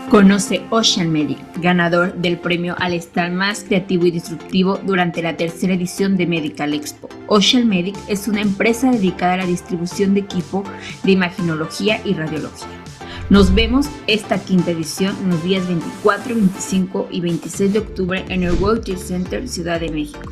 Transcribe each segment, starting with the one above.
Conoce Ocean Medic, ganador del premio al estar más creativo y disruptivo durante la tercera edición de Medical Expo. Ocean Medic es una empresa dedicada a la distribución de equipo de imagenología y radiología. Nos vemos esta quinta edición en los días 24, 25 y 26 de octubre en el World Trade Center, Ciudad de México.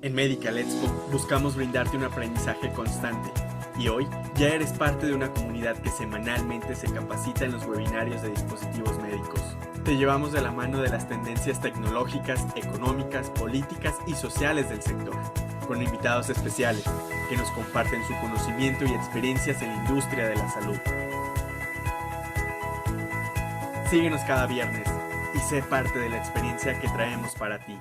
En Medical Expo buscamos brindarte un aprendizaje constante y hoy ya eres parte de una comunidad que semanalmente se capacita en los webinarios de dispositivos médicos. Te llevamos de la mano de las tendencias tecnológicas, económicas, políticas y sociales del sector, con invitados especiales que nos comparten su conocimiento y experiencias en la industria de la salud. Síguenos cada viernes y sé parte de la experiencia que traemos para ti.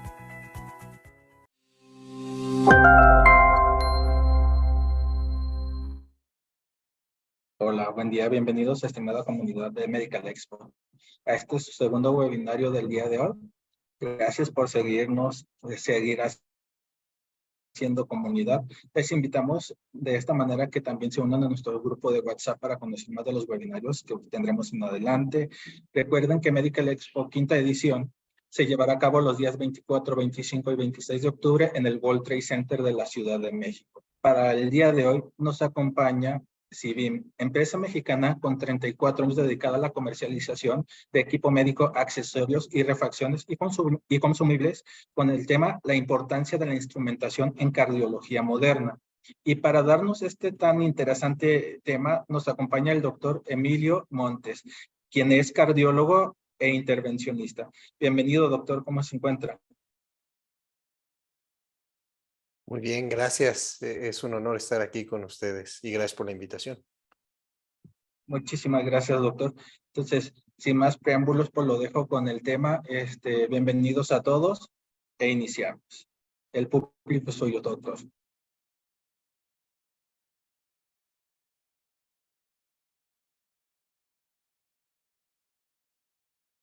Hola, buen día, bienvenidos estimada comunidad de Medical Expo. A este es su segundo webinario del día de hoy. Gracias por seguirnos, seguir haciendo comunidad. Les invitamos de esta manera que también se unan a nuestro grupo de WhatsApp para conocer más de los webinarios que tendremos en adelante. Recuerden que Medical Expo quinta edición se llevará a cabo los días 24, 25 y 26 de octubre en el World Trade Center de la Ciudad de México. Para el día de hoy nos acompaña Civim, empresa mexicana con 34 años dedicada a la comercialización de equipo médico, accesorios y refacciones y consumibles con el tema la importancia de la instrumentación en cardiología moderna. Y para darnos este tan interesante tema nos acompaña el doctor Emilio Montes, quien es cardiólogo e intervencionista. Bienvenido, doctor, ¿cómo se encuentra? Muy bien, gracias. Es un honor estar aquí con ustedes y gracias por la invitación. Muchísimas gracias, doctor. Entonces, sin más preámbulos, pues lo dejo con el tema. Bienvenidos a todos e iniciamos. El público soy yo, doctor.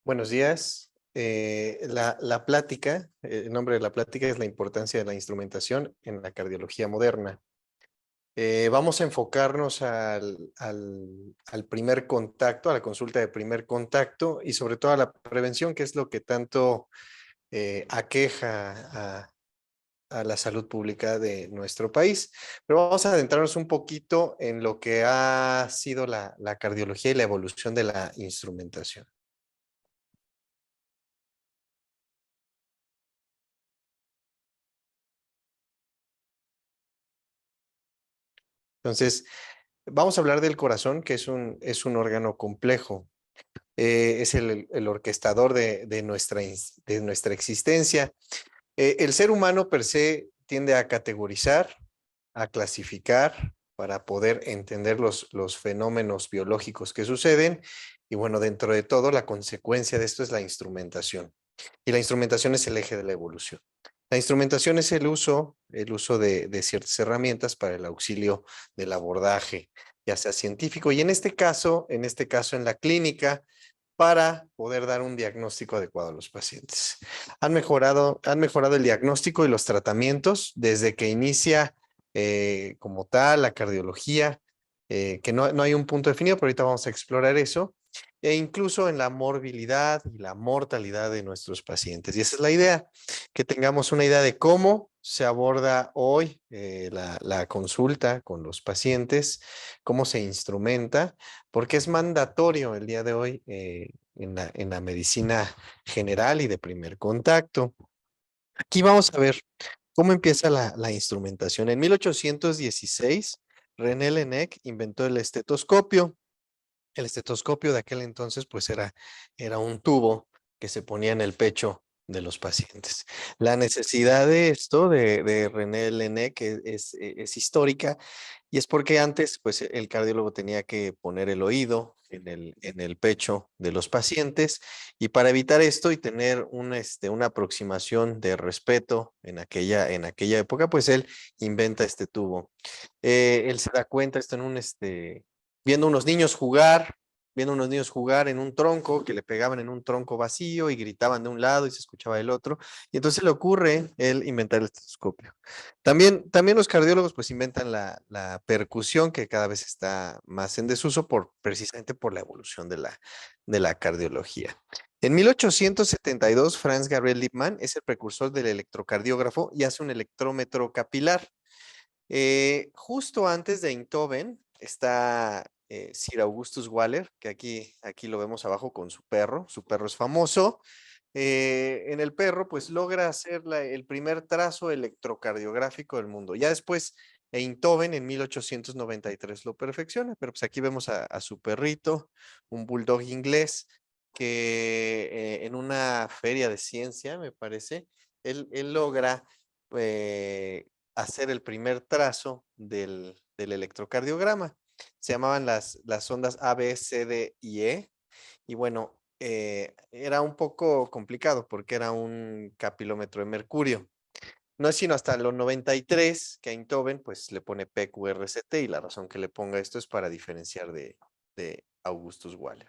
Buenos días. La plática, el nombre de la plática es la importancia de la instrumentación en la cardiología moderna. Vamos a enfocarnos al primer contacto, a la consulta de primer contacto y sobre todo a la prevención, que es lo que tanto aqueja a la salud pública de nuestro país. Pero vamos a adentrarnos un poquito en lo que ha sido la cardiología y la evolución de la instrumentación. Entonces, vamos a hablar del corazón, que es un órgano complejo. Es el orquestador de nuestra existencia. El ser humano per se tiende a categorizar, a clasificar para poder entender los fenómenos biológicos que suceden. Y bueno, dentro de todo, la consecuencia de esto es la instrumentación. Y la instrumentación es el eje de la evolución. La instrumentación es el uso de ciertas herramientas para el auxilio del abordaje, ya sea científico y en este caso en la clínica, para poder dar un diagnóstico adecuado a los pacientes. Han mejorado el diagnóstico y los tratamientos desde que inicia como tal la cardiología, que no hay un punto definido, pero ahorita vamos a explorar eso, e incluso en la morbilidad y la mortalidad de nuestros pacientes. Y esa es la idea, que tengamos una idea de cómo se aborda hoy la consulta con los pacientes, cómo se instrumenta, porque es mandatorio el día de hoy en la medicina general y de primer contacto. Aquí vamos a ver cómo empieza la instrumentación. En 1816, René Laennec inventó el estetoscopio. El estetoscopio de aquel entonces pues era un tubo que se ponía en el pecho de los pacientes. La necesidad de esto de René Laennec es histórica y es porque antes pues el cardiólogo tenía que poner el oído en el pecho de los pacientes y para evitar esto y tener una aproximación de respeto en aquella época pues él inventa este tubo. Él se da cuenta, está viendo unos niños jugar viendo unos niños jugar en un tronco, que le pegaban en un tronco vacío y gritaban de un lado y se escuchaba del otro. Y entonces le ocurre él inventar el estetoscopio. También los cardiólogos pues inventan la percusión, que cada vez está más en desuso precisamente por la evolución de la cardiología. En 1872, Franz Gabriel Liebmann es el precursor del electrocardiógrafo y hace un electrómetro capilar. Justo antes de Einthoven está Sir Augustus Waller, que aquí lo vemos abajo con su perro es famoso. En el perro, pues logra hacer el primer trazo electrocardiográfico del mundo. Ya después, Einthoven en 1893 lo perfecciona, pero pues aquí vemos a su perrito, un bulldog inglés, que en una feria de ciencia, me parece, él logra hacer el primer trazo del electrocardiograma. Se llamaban las ondas A, B, C, D y E. Y bueno, era un poco complicado porque era un capilómetro de mercurio. No es sino hasta los 93 que Einthoven pues le pone PQRCT y la razón que le ponga esto es para diferenciar de Augustus Waller.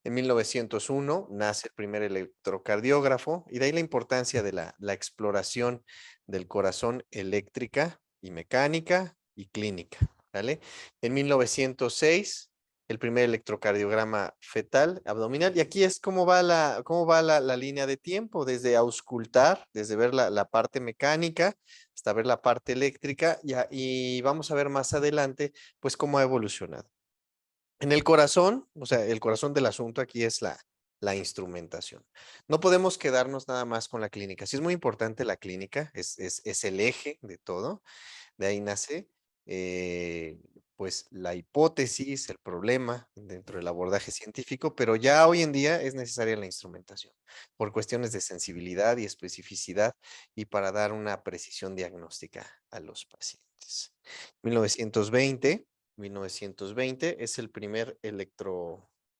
En 1901 nace el primer electrocardiógrafo y de ahí la importancia de la exploración del corazón eléctrica y mecánica y clínica, ¿vale? En 1906 el primer electrocardiograma fetal abdominal y aquí es cómo va la línea de tiempo, desde auscultar, desde ver la parte mecánica hasta ver la parte eléctrica y vamos a ver más adelante pues cómo ha evolucionado. En el corazón, o sea, el corazón del asunto aquí es la instrumentación. No podemos quedarnos nada más con la clínica. Sí es muy importante la clínica, es el eje de todo. De ahí nace, pues, la hipótesis, el problema dentro del abordaje científico, pero ya hoy en día es necesaria la instrumentación por cuestiones de sensibilidad y especificidad y para dar una precisión diagnóstica a los pacientes. 1920 1920 es el primer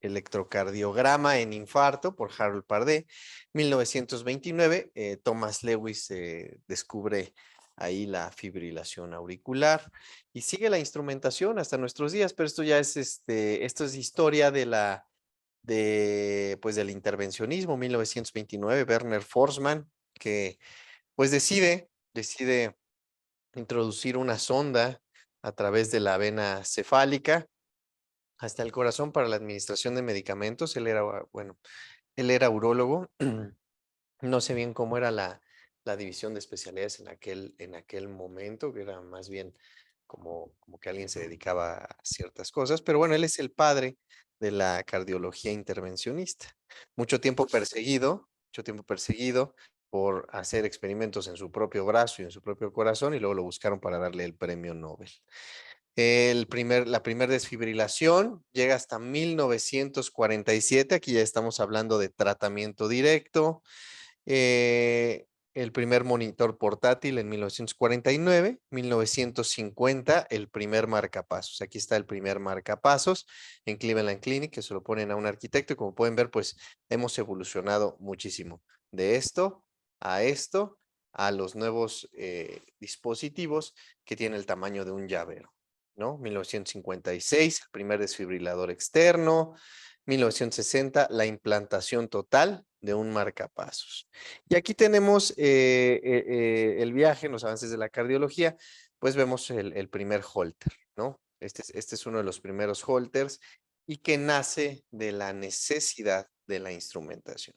electrocardiograma en infarto por Harold Pardee. 1929, Thomas Lewis descubre ahí la fibrilación auricular y sigue la instrumentación hasta nuestros días, pero esto ya es esto es historia pues del intervencionismo. 1929, Werner Forsman, que pues decide introducir una sonda a través de la vena cefálica hasta el corazón para la administración de medicamentos. Él era urólogo. No sé bien cómo era la división de especialidades en aquel momento, que era más bien como que alguien se dedicaba a ciertas cosas, pero bueno, él es el padre de la cardiología intervencionista. Mucho tiempo perseguido por hacer experimentos en su propio brazo y en su propio corazón, y luego lo buscaron para darle el premio Nobel. La primera desfibrilación llega hasta 1947, aquí ya estamos hablando de tratamiento directo. El primer monitor portátil en 1949, 1950 el primer marcapasos. Aquí está el primer marcapasos en Cleveland Clinic, que se lo ponen a un arquitecto y como pueden ver, pues hemos evolucionado muchísimo de esto, a los nuevos dispositivos que tienen el tamaño de un llavero, ¿no? 1956, el primer desfibrilador externo. 1960, la implantación total de un marcapasos. Y aquí tenemos el viaje, los avances de la cardiología, pues vemos el primer Holter, ¿no? Este es uno de los primeros Holters y que nace de la necesidad de la instrumentación.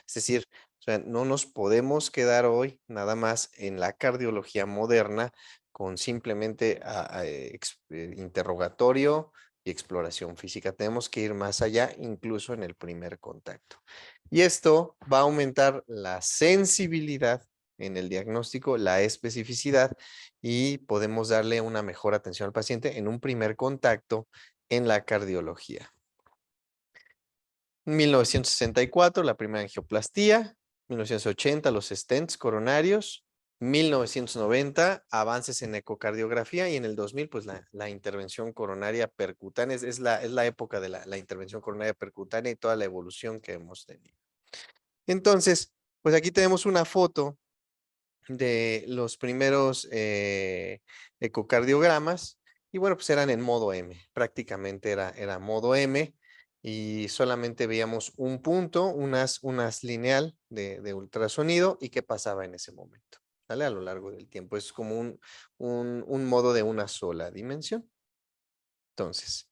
Es decir, o sea, no nos podemos quedar hoy nada más en la cardiología moderna con simplemente interrogatorio y exploración física. Tenemos que ir más allá, incluso en el primer contacto. Y esto va a aumentar la sensibilidad en el diagnóstico, la especificidad y podemos darle una mejor atención al paciente en un primer contacto en la cardiología. 1964, la primera angioplastía. 1980, los stents coronarios. 1990, avances en ecocardiografía y en el 2000, pues la intervención coronaria percutánea. Es la época de la intervención coronaria percutánea y toda la evolución que hemos tenido. Entonces, pues aquí tenemos una foto de los primeros ecocardiogramas y bueno, pues eran en modo M, prácticamente era modo M y solamente veíamos un punto, unas lineal de ultrasonido y qué pasaba en ese momento, ¿vale? A lo largo del tiempo. Es como un modo de una sola dimensión. Entonces,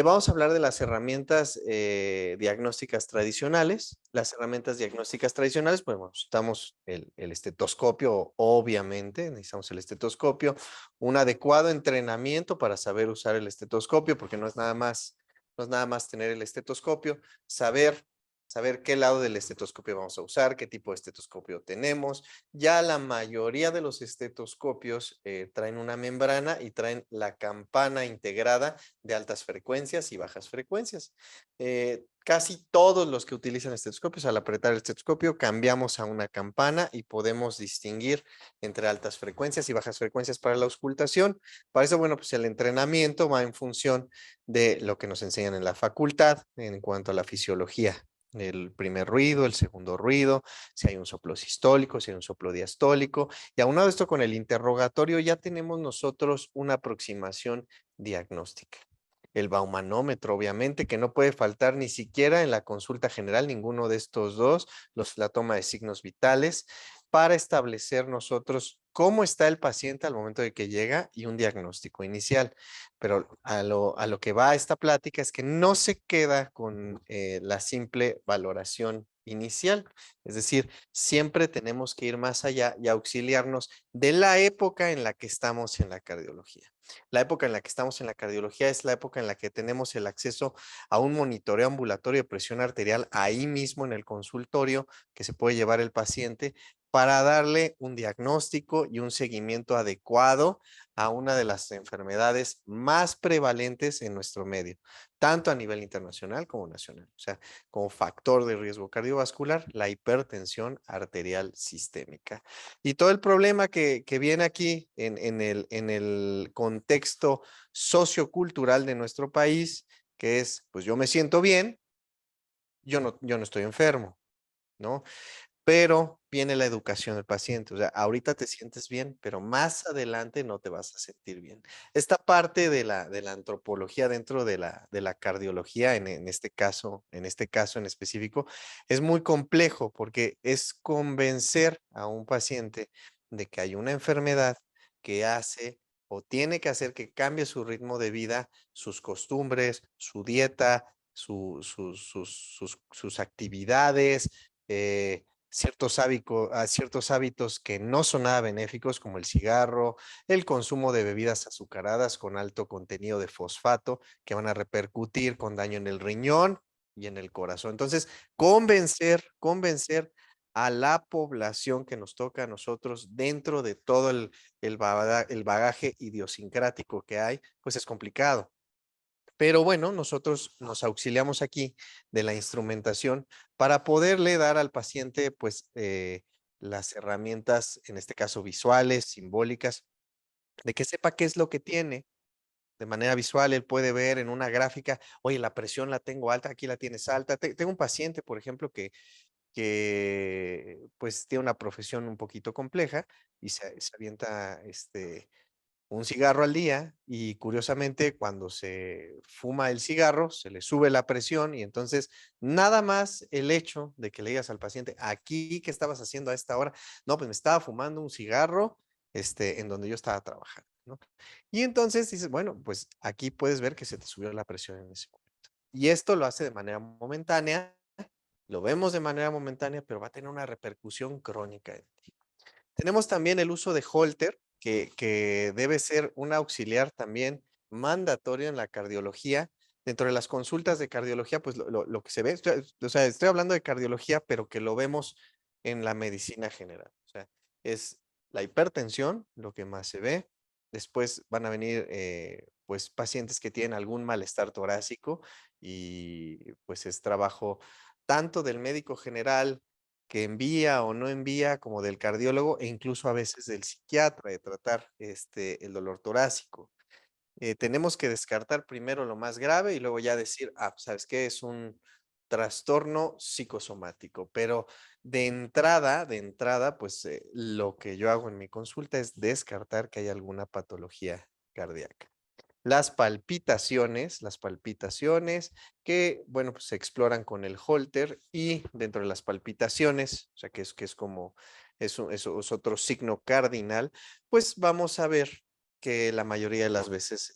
vamos a hablar de las herramientas diagnósticas tradicionales. Las herramientas diagnósticas tradicionales, pues bueno, necesitamos el estetoscopio, obviamente, necesitamos el estetoscopio, un adecuado entrenamiento para saber usar el estetoscopio, porque no es nada más tener el estetoscopio, saber qué lado del estetoscopio vamos a usar, qué tipo de estetoscopio tenemos. Ya la mayoría de los estetoscopios traen una membrana y traen la campana integrada de altas frecuencias y bajas frecuencias. Casi todos los que utilizan estetoscopios, al apretar el estetoscopio, cambiamos a una campana y podemos distinguir entre altas frecuencias y bajas frecuencias para la auscultación. Para eso, bueno, pues el entrenamiento va en función de lo que nos enseñan en la facultad en cuanto a la fisiología. El primer ruido, el segundo ruido, si hay un soplo sistólico, si hay un soplo diastólico. Y aunado esto con el interrogatorio, ya tenemos nosotros una aproximación diagnóstica. El baumanómetro, obviamente, que no puede faltar ni siquiera en la consulta general, ninguno de estos dos, la toma de signos vitales, para establecer nosotros cómo está el paciente al momento de que llega y un diagnóstico inicial. Pero a lo que va esta plática es que no se queda con la simple valoración inicial. Es decir, siempre tenemos que ir más allá y auxiliarnos de la época en la que estamos en la cardiología. La época en la que estamos en la cardiología es la época en la que tenemos el acceso a un monitoreo ambulatorio de presión arterial ahí mismo en el consultorio que se puede llevar el paciente para darle un diagnóstico y un seguimiento adecuado a una de las enfermedades más prevalentes en nuestro medio, tanto a nivel internacional como nacional. O sea, como factor de riesgo cardiovascular, la hipertensión arterial sistémica. Y todo el problema que viene aquí en el contexto sociocultural de nuestro país, que es, pues yo me siento bien, yo no estoy enfermo, ¿no? Pero viene la educación del paciente. O sea, ahorita te sientes bien, pero más adelante no te vas a sentir bien. Esta parte de la antropología dentro de la cardiología, en este caso en específico, es muy complejo porque es convencer a un paciente de que hay una enfermedad que hace o tiene que hacer que cambie su ritmo de vida, sus costumbres, su dieta, sus actividades, ciertos hábitos que no son nada benéficos, como el cigarro, el consumo de bebidas azucaradas con alto contenido de fosfato, que van a repercutir con daño en el riñón y en el corazón. Entonces, convencer a la población que nos toca a nosotros dentro de todo el bagaje idiosincrático que hay, pues es complicado. Pero bueno, nosotros nos auxiliamos aquí de la instrumentación para poderle dar al paciente, pues, las herramientas, en este caso visuales, simbólicas, de que sepa qué es lo que tiene. De manera visual, él puede ver en una gráfica, oye, la presión la tengo alta, aquí la tienes alta. Tengo un paciente, por ejemplo, que pues tiene una profesión un poquito compleja y se avienta un cigarro al día y curiosamente cuando se fuma el cigarro se le sube la presión y entonces nada más el hecho de que le digas al paciente, aquí, ¿qué estabas haciendo a esta hora? No, pues me estaba fumando un cigarro en donde yo estaba trabajando, ¿no? Y entonces dices, bueno, pues aquí puedes ver que se te subió la presión en ese momento. Y esto lo hace de manera momentánea, lo vemos de manera momentánea, pero va a tener una repercusión crónica en ti. Tenemos también el uso de Holter, que debe ser un auxiliar también mandatorio en la cardiología. Dentro de las consultas de cardiología, pues lo que se ve, o sea, estoy hablando de cardiología, pero que lo vemos en la medicina general. O sea, es la hipertensión, lo que más se ve. Después van a venir, pues, pacientes que tienen algún malestar torácico y pues es trabajo tanto del médico general, que envía o no envía, como del cardiólogo e incluso a veces del psiquiatra de tratar el dolor torácico. Tenemos que descartar primero lo más grave y luego ya decir, pues, ¿sabes qué? Es un trastorno psicosomático, pero de entrada, pues lo que yo hago en mi consulta es descartar que haya alguna patología cardíaca. Las palpitaciones que, bueno, pues se exploran con el Holter y dentro de las palpitaciones, o sea, que es como, eso es otro signo cardinal, pues vamos a ver que la mayoría de las veces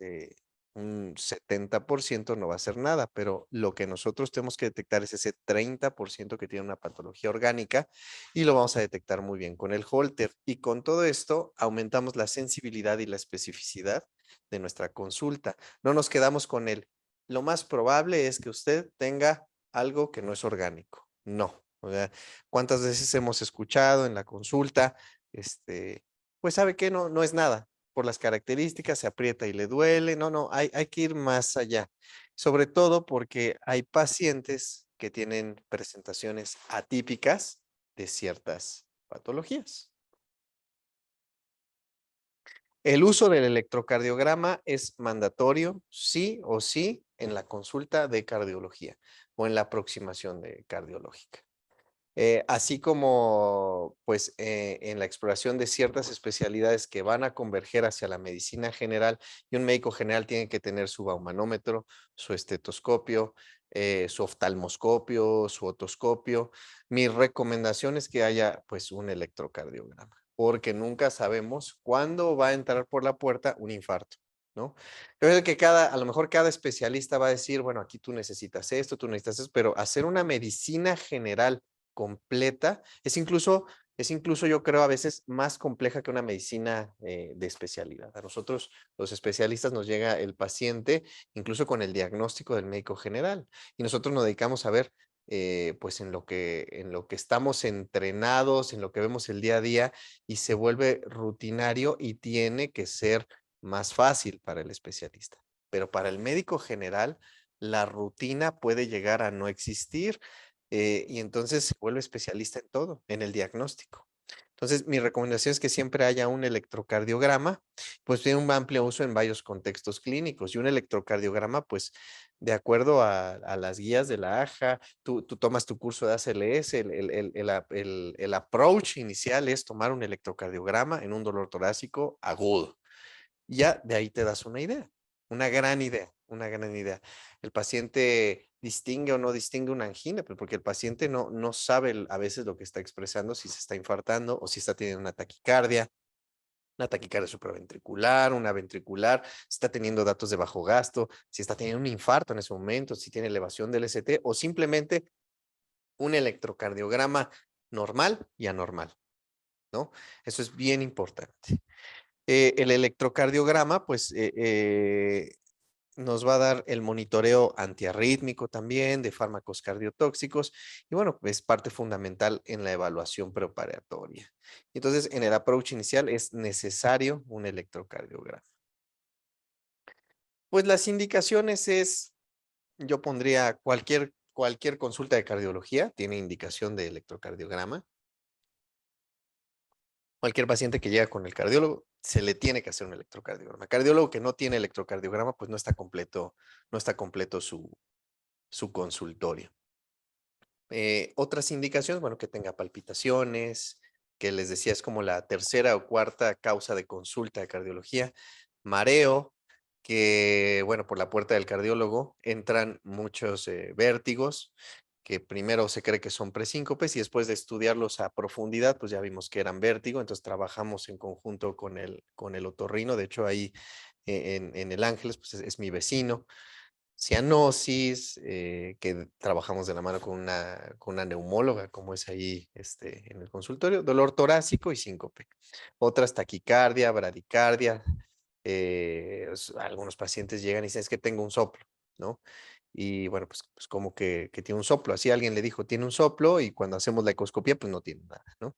un 70% no va a ser nada, pero lo que nosotros tenemos que detectar es ese 30% que tiene una patología orgánica y lo vamos a detectar muy bien con el Holter. Y con todo esto aumentamos la sensibilidad y la especificidad de nuestra consulta. No nos quedamos con él. Lo más probable es que usted tenga algo que no es orgánico. No. O sea, ¿cuántas veces hemos escuchado en la consulta? Pues sabe que no es nada. Por las características, se aprieta y le duele. No, hay que ir más allá. Sobre todo porque hay pacientes que tienen presentaciones atípicas de ciertas patologías. El uso del electrocardiograma es mandatorio, sí o sí, en la consulta de cardiología o en la aproximación cardiológica. Así como pues en la exploración de ciertas especialidades que van a converger hacia la medicina general, y un médico general tiene que tener su baumanómetro, su estetoscopio, su oftalmoscopio, su otoscopio. Mi recomendación es que haya pues un electrocardiograma, porque nunca sabemos cuándo va a entrar por la puerta un infarto. ¿No? Yo creo que a lo mejor cada especialista va a decir, bueno, aquí tú necesitas esto, tú necesitas eso, pero hacer una medicina general completa, es incluso yo creo a veces más compleja que una medicina de especialidad. A nosotros los especialistas nos llega el paciente incluso con el diagnóstico del médico general y nosotros nos dedicamos a ver pues en lo que estamos entrenados, en lo que vemos el día a día y se vuelve rutinario y tiene que ser más fácil para el especialista. Pero para el médico general, la rutina puede llegar a no existir y entonces se vuelve especialista en todo, en el diagnóstico. Entonces, mi recomendación es que siempre haya un electrocardiograma, pues tiene un amplio uso en varios contextos clínicos y un electrocardiograma, pues de acuerdo a las guías de la AJA, tú tomas tu curso de ACLS, el approach inicial es tomar un electrocardiograma en un dolor torácico agudo. Ya de ahí te das una idea, una gran idea, una gran idea. El paciente distingue o no distingue una angina, pues porque el paciente no sabe a veces lo que está expresando, si se está infartando o si está teniendo una taquicardia supraventricular, una ventricular, si está teniendo datos de bajo gasto, si está teniendo un infarto en ese momento, si tiene elevación del ST o simplemente un electrocardiograma normal y anormal, ¿no? Eso es bien importante. El electrocardiograma, pues, nos va a dar el monitoreo antiarrítmico también de fármacos cardiotóxicos y bueno, es parte fundamental en la evaluación preoperatoria. Entonces, en el approach inicial es necesario un electrocardiograma. Pues las indicaciones yo pondría cualquier consulta de cardiología tiene indicación de electrocardiograma. Cualquier paciente que llega con el cardiólogo, se le tiene que hacer un electrocardiograma. Cardiólogo que no tiene electrocardiograma, pues no está completo su consultorio. Otras indicaciones, bueno, que tenga palpitaciones, que les decía es como la tercera o cuarta causa de consulta de cardiología, mareo, que bueno, por la puerta del cardiólogo entran muchos vértigos, que primero se cree que son presíncopes y después de estudiarlos a profundidad, pues ya vimos que eran vértigo, entonces trabajamos en conjunto con el otorrino, de hecho ahí en el Ángeles, pues es mi vecino, cianosis, que trabajamos de la mano con una neumóloga, como es ahí en el consultorio, dolor torácico y síncope. Otras taquicardia, bradicardia. Algunos pacientes llegan y dicen, es que tengo un soplo, ¿no? Y bueno, pues como que tiene un soplo. Así alguien le dijo, tiene un soplo y cuando hacemos la ecoscopía, pues no tiene nada, ¿no?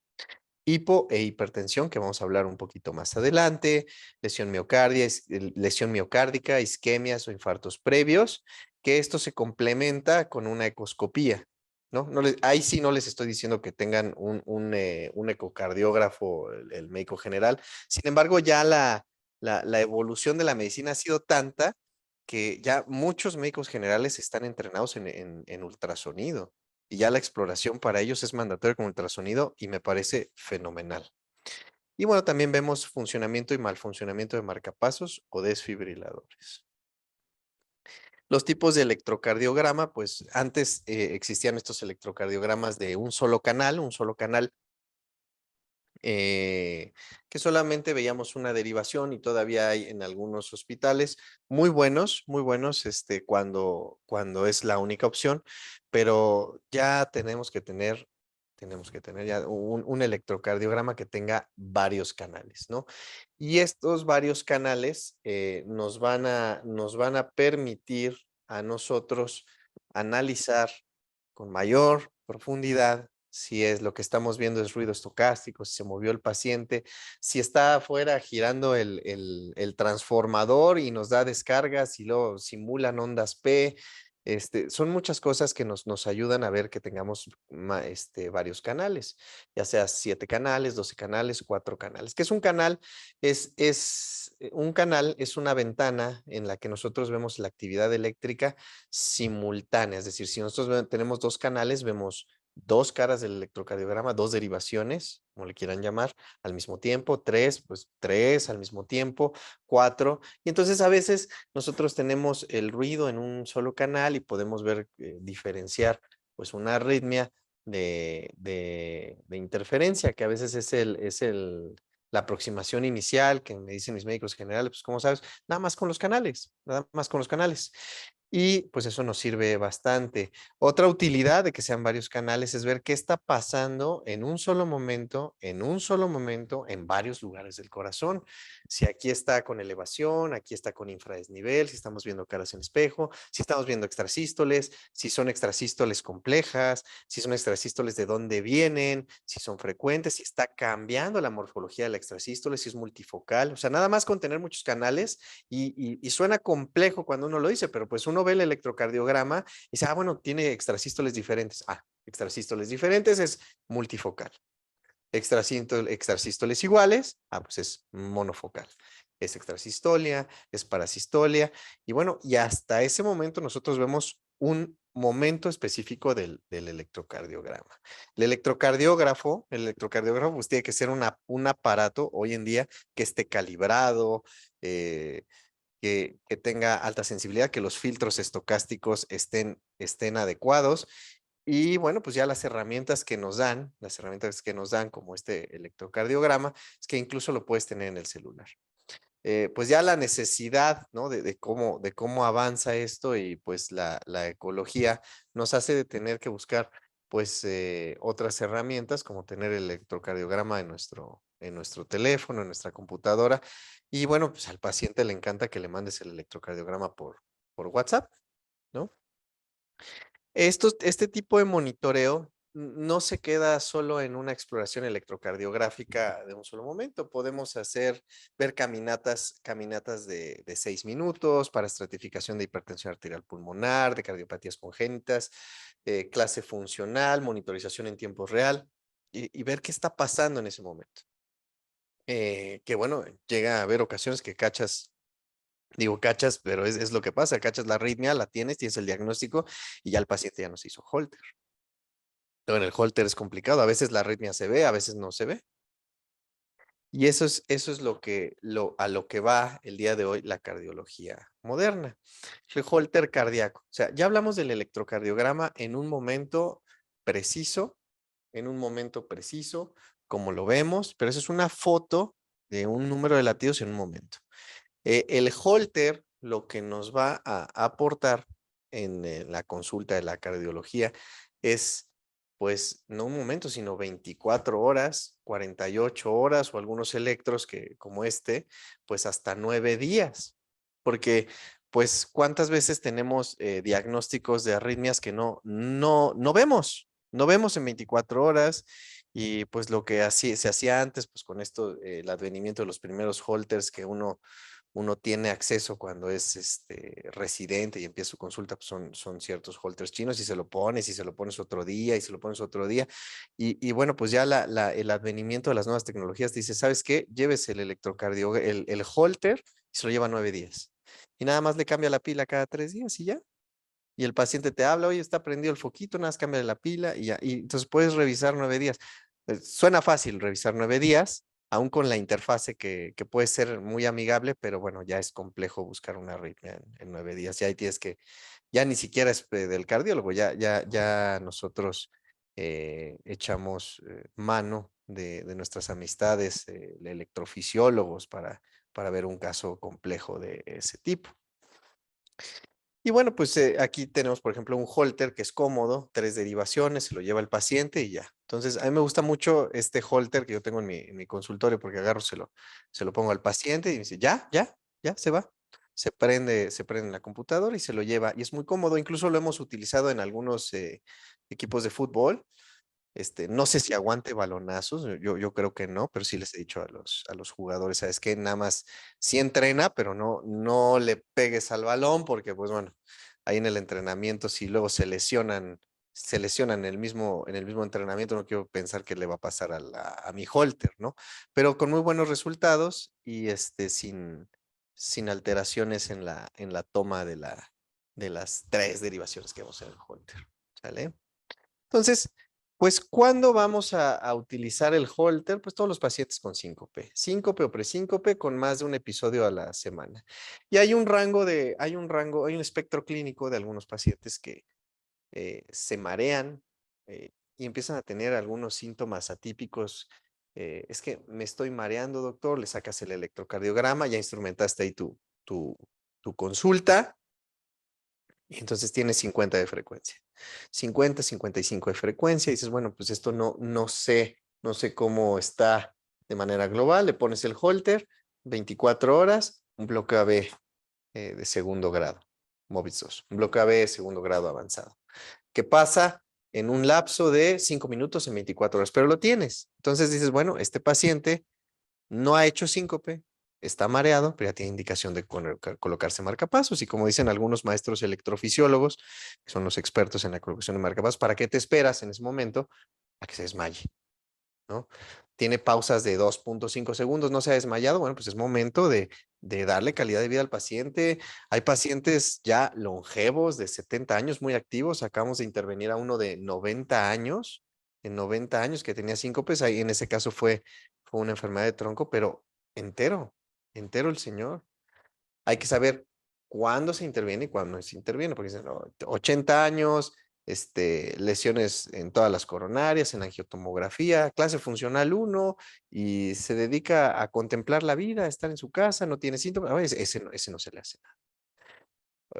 Hipo e hipertensión, que vamos a hablar un poquito más adelante, lesión miocárdica, isquemias o infartos previos, que esto se complementa con una ecoscopía, ¿no? Ahí sí no les estoy diciendo que tengan un ecocardiógrafo, el médico general. Sin embargo, ya la evolución de la medicina ha sido tanta que ya muchos médicos generales están entrenados en ultrasonido y ya la exploración para ellos es mandatoria con ultrasonido y me parece fenomenal. Y bueno, también vemos funcionamiento y mal funcionamiento de marcapasos o desfibriladores. Los tipos de electrocardiograma, pues antes existían estos electrocardiogramas de un solo canal que solamente veíamos una derivación y todavía hay en algunos hospitales muy buenos, cuando es la única opción, pero ya tenemos que tener ya un electrocardiograma que tenga varios canales, ¿no? Y estos varios canales nos van a permitir a nosotros analizar con mayor profundidad si es lo que estamos viendo es ruido estocástico, si se movió el paciente, si está afuera girando el transformador y nos da descargas y luego simulan ondas P. Son muchas cosas que nos ayudan a ver que tengamos varios canales, ya sea 7 canales, 12 canales, 4 canales. ¿Qué es un canal? Un canal es una ventana en la que nosotros vemos la actividad eléctrica simultánea, es decir, si nosotros tenemos 2 canales, vemos 2 caras del electrocardiograma, 2 derivaciones, como le quieran llamar, al mismo tiempo, 3, pues 3 al mismo tiempo, 4. Y entonces a veces nosotros tenemos el ruido en un solo canal y podemos ver, diferenciar pues una arritmia de interferencia, que a veces la aproximación inicial que me dicen mis médicos generales, pues ¿cómo sabes? Nada más con los canales, nada más con los canales. Y pues eso nos sirve bastante. Otra utilidad de que sean varios canales es ver qué está pasando en varios lugares del corazón. Si aquí está con elevación, aquí está con infradesnivel, si estamos viendo caras en espejo, si estamos viendo extrasístoles, si son extrasístoles complejas, si son extrasístoles de dónde vienen, si son frecuentes, si está cambiando la morfología de la extrasístole, si es multifocal. O sea, nada más con tener muchos canales y suena complejo cuando uno lo dice, pero pues uno ve el electrocardiograma y dice, bueno, tiene extrasístoles diferentes. Extrasístoles diferentes es multifocal. Extrasístoles iguales, pues es monofocal. Es extrasistolia, es parasistolia. Y bueno, y hasta ese momento nosotros vemos un momento específico del electrocardiograma. El electrocardiógrafo pues tiene que ser un aparato hoy en día que esté calibrado, que tenga alta sensibilidad, que los filtros estocásticos estén adecuados. Y bueno, pues ya las herramientas que nos dan como este electrocardiograma, es que incluso lo puedes tener en el celular. Pues ya la necesidad, ¿no? de cómo avanza esto y pues la ecología nos hace de tener que buscar pues otras herramientas como tener el electrocardiograma en nuestro teléfono, en nuestra computadora. Y bueno, pues al paciente le encanta que le mandes el electrocardiograma por WhatsApp, ¿no? Este tipo de monitoreo no se queda solo en una exploración electrocardiográfica de un solo momento. Podemos ver caminatas de 6 minutos para estratificación de hipertensión arterial pulmonar, de cardiopatías congénitas, clase funcional, monitorización en tiempo real y ver qué está pasando en ese momento. Que bueno, llega a haber ocasiones que cachas, pero es lo que pasa, cachas la arritmia, la tienes el diagnóstico y ya el paciente ya no se hizo Holter. Pero en el Holter es complicado, a veces la arritmia se ve, a veces no se ve. Y eso es a lo que va el día de hoy la cardiología moderna. El Holter cardíaco. O sea, ya hablamos del electrocardiograma en un momento preciso, como lo vemos, pero eso es una foto de un número de latidos en un momento. El Holter lo que nos va a aportar en la consulta de la cardiología es, pues, no un momento, sino 24 horas, 48 horas o algunos electros que, como pues hasta 9 días. Porque, pues, ¿cuántas veces tenemos diagnósticos de arritmias que no vemos? No vemos en 24 horas. Y pues lo que se hacía antes, pues con esto, el advenimiento de los primeros Holters que uno tiene acceso cuando es residente y empieza su consulta, pues son ciertos Holters chinos y se lo pones otro día y se lo pones otro día. Y bueno, pues ya el advenimiento de las nuevas tecnologías dice, ¿sabes qué? Lleves el Holter y se lo lleva 9 días. Y nada más le cambia la pila cada 3 días y ya. Y el paciente te habla, oye, está prendido el foquito, nada más cambia la pila y ya. Y entonces puedes revisar 9 días. Suena fácil revisar 9 días, aún con la interfase que puede ser muy amigable, pero bueno, ya es complejo buscar una arritmia en 9 días. Ya ahí tienes que, ya ni siquiera es del cardiólogo, ya nosotros echamos mano de nuestras amistades, electrofisiólogos, para ver un caso complejo de ese tipo. Y bueno, pues aquí tenemos, por ejemplo, un holter que es cómodo, 3 derivaciones, se lo lleva el paciente y ya. Entonces, a mí me gusta mucho este holter que yo tengo en mi consultorio porque agarro, se lo pongo al paciente y dice, ya, se va. Se prende en la computadora y se lo lleva. Y es muy cómodo, incluso lo hemos utilizado en algunos equipos de fútbol. No sé si aguante balonazos, yo creo que no, pero sí les he dicho a los jugadores, ¿sabes qué? Nada más sí entrena, pero no le pegues al balón porque, pues bueno, ahí en el entrenamiento, si luego se lesionan en el mismo entrenamiento, no quiero pensar que le va a pasar a mi holter, ¿no? Pero con muy buenos resultados y sin alteraciones en la toma de las 3 derivaciones que vamos en el holter, ¿sale? Entonces, pues, ¿cuándo vamos a utilizar el holter? Pues todos los pacientes con síncope o presíncope con más de un episodio a la semana. Y hay un espectro clínico de algunos pacientes que se marean y empiezan a tener algunos síntomas atípicos. Es que me estoy mareando, doctor, le sacas el electrocardiograma, ya instrumentaste ahí tu consulta y entonces tienes 50 de frecuencia. 50, 55 de frecuencia. Y dices, bueno, pues esto no sé cómo está de manera global. Le pones el holter, 24 horas, un bloqueo AB de segundo grado, MOBIS 2, un bloqueo AB de segundo grado avanzado. ¿Qué pasa? En un lapso de 5 minutos en 24 horas, pero lo tienes. Entonces dices, bueno, este paciente no ha hecho síncope, está mareado, pero ya tiene indicación de colocarse marcapasos. Y como dicen algunos maestros electrofisiólogos, que son los expertos en la colocación de marcapasos, ¿para qué te esperas en ese momento? A que se desmaye, ¿no? Tiene pausas de 2.5 segundos, no se ha desmayado, bueno, pues es momento de darle calidad de vida al paciente. Hay pacientes ya longevos de 70 años, muy activos. Acabamos de intervenir a uno de 90 años, que tenía síncopes. Ahí en ese caso fue una enfermedad de tronco, pero entero, entero el señor. Hay que saber cuándo se interviene y cuándo no se interviene, porque dicen, no, 80 años, lesiones en todas las coronarias, en angiotomografía, clase funcional 1, y se dedica a contemplar la vida, a estar en su casa, no tiene síntomas. Ese no se le hace nada.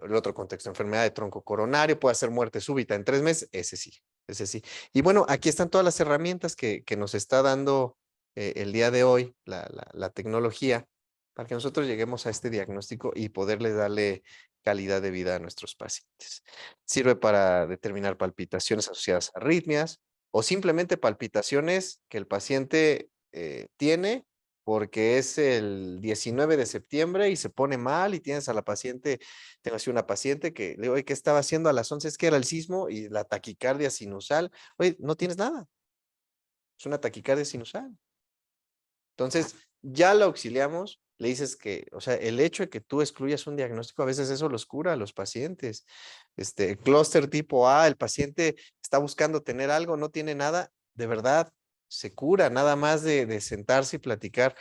El otro contexto, enfermedad de tronco coronario, puede ser muerte súbita en 3 meses, ese sí, ese sí. Y bueno, aquí están todas las herramientas que nos está dando el día de hoy, la tecnología, para que nosotros lleguemos a este diagnóstico y poderle darle calidad de vida a nuestros pacientes. Sirve para determinar palpitaciones asociadas a arritmias o simplemente palpitaciones que el paciente tiene porque es el 19 de septiembre y se pone mal y tienes a la paciente. Tengo así una paciente que le digo, oye, ¿qué estaba haciendo a las 11? Es que era el sismo y la taquicardia sinusal. Oye, no tienes nada. Es una taquicardia sinusal. Entonces, ya lo auxiliamos, le dices que, o sea, el hecho de que tú excluyas un diagnóstico, a veces eso los cura a los pacientes. Clúster tipo A, el paciente está buscando tener algo, no tiene nada, de verdad, se cura, nada más de sentarse y platicar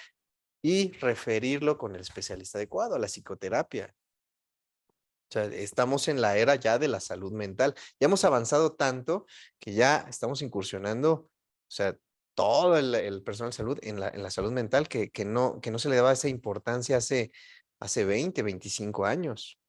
y referirlo con el especialista adecuado, a la psicoterapia. O sea, estamos en la era ya de la salud mental. Ya hemos avanzado tanto que ya estamos incursionando, o sea, todo el personal de salud en la salud mental que no se le daba esa importancia hace 20, 25 años.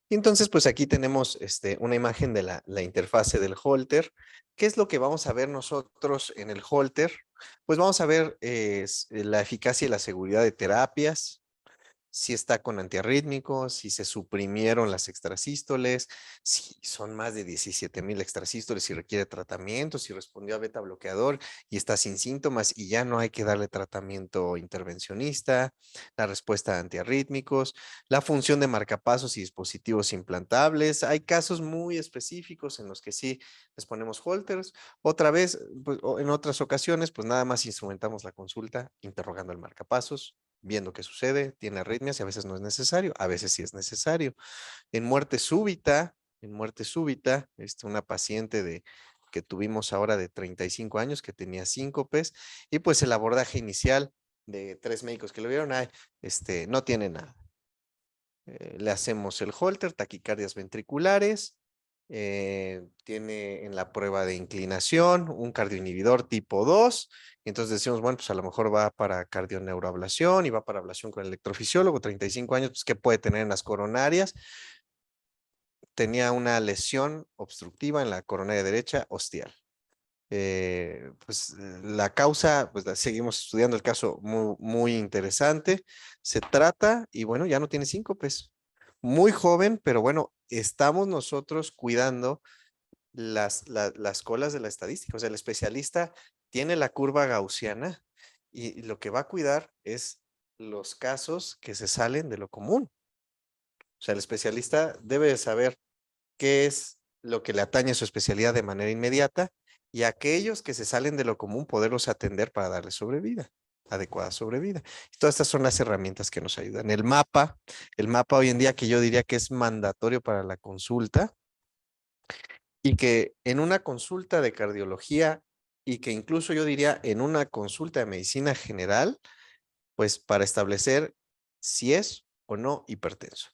Y entonces, pues aquí tenemos una imagen de la interfase del holter. ¿Qué es lo que vamos a ver nosotros en el holter? Pues vamos a ver la eficacia y la seguridad de terapias, si está con antiarrítmicos, si se suprimieron las extrasístoles, si son más de 17,000 extrasístoles, si requiere tratamiento, si respondió a beta bloqueador y está sin síntomas y ya no hay que darle tratamiento intervencionista, la respuesta a antiarrítmicos, la función de marcapasos y dispositivos implantables. Hay casos muy específicos en los que sí les ponemos holters. Otra vez, pues, en otras ocasiones, pues nada más instrumentamos la consulta interrogando el marcapasos, viendo qué sucede, tiene arritmias y a veces no es necesario, a veces sí es necesario. En muerte súbita, una paciente que tuvimos ahora de 35 años, que tenía síncopes, y pues el abordaje inicial de 3 médicos que lo vieron, no tiene nada. Le hacemos el Holter, taquicardias ventriculares, tiene en la prueba de inclinación un cardioinhibidor tipo 2, y entonces decimos, bueno, pues a lo mejor va para cardioneuroablación y va para ablación con el electrofisiólogo, 35 años, pues ¿qué puede tener en las coronarias? Tenía una lesión obstructiva en la coronaria derecha ostial. La causa, pues seguimos estudiando el caso, muy, muy interesante. Se trata y bueno, ya no tiene síncopes. Muy joven, pero bueno, estamos nosotros cuidando las colas de la estadística. O sea, el especialista tiene la curva gaussiana y lo que va a cuidar es los casos que se salen de lo común. O sea, el especialista debe de saber qué es lo que le atañe a su especialidad de manera inmediata y aquellos que se salen de lo común poderlos atender para darle sobrevida, adecuada sobrevida. Y todas estas son las herramientas que nos ayudan. El mapa hoy en día que yo diría que es mandatorio para la consulta y que en una consulta de cardiología y que incluso yo diría en una consulta de medicina general, pues para establecer si es o no hipertenso.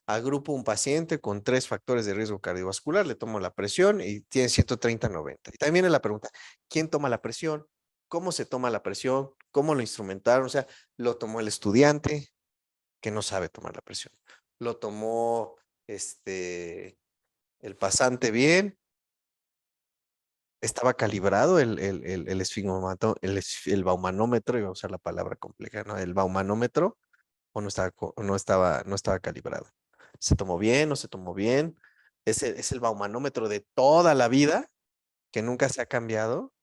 Agrupo un paciente con 3 factores de riesgo cardiovascular, le tomo la presión y tiene 130/90. Y también viene la pregunta, ¿quién toma la presión? ¿Cómo se toma la presión? ¿Cómo lo instrumentaron? O sea, ¿lo tomó el estudiante que no sabe tomar la presión? ¿Lo tomó el pasante bien? ¿Estaba calibrado el el baumanómetro? Iba a usar la palabra compleja, ¿no? El baumanómetro, o no estaba calibrado. ¿Se tomó bien? ¿No se tomó bien? Es el baumanómetro de toda la vida que nunca se ha cambiado.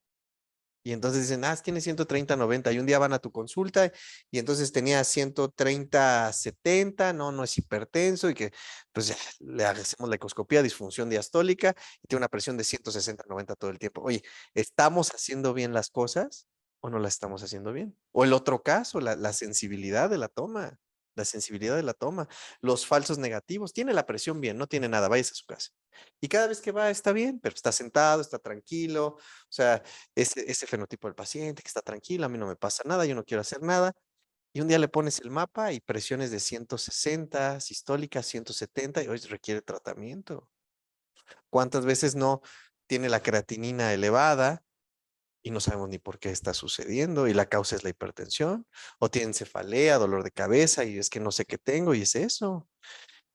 Y entonces dicen, tiene 130/90 y un día van a tu consulta y entonces tenía 130/70, no es hipertenso y que pues ya le hacemos la ecoscopía, disfunción diastólica y tiene una presión de 160/90 todo el tiempo. Oye, ¿estamos haciendo bien las cosas o no las estamos haciendo bien? O el otro caso, la sensibilidad de la toma, la sensibilidad de la toma, los falsos negativos, tiene la presión bien, no tiene nada, váyase a su casa. Y cada vez que va está bien, pero está sentado, está tranquilo, o sea, ese fenotipo del paciente que está tranquilo, a mí no me pasa nada, yo no quiero hacer nada. Y un día le pones el mapa y presiones de 160, sistólicas 170 y hoy requiere tratamiento. ¿Cuántas veces no tiene la creatinina elevada y no sabemos ni por qué está sucediendo y la causa es la hipertensión? O tiene cefalea, dolor de cabeza y es que no sé qué tengo y es eso.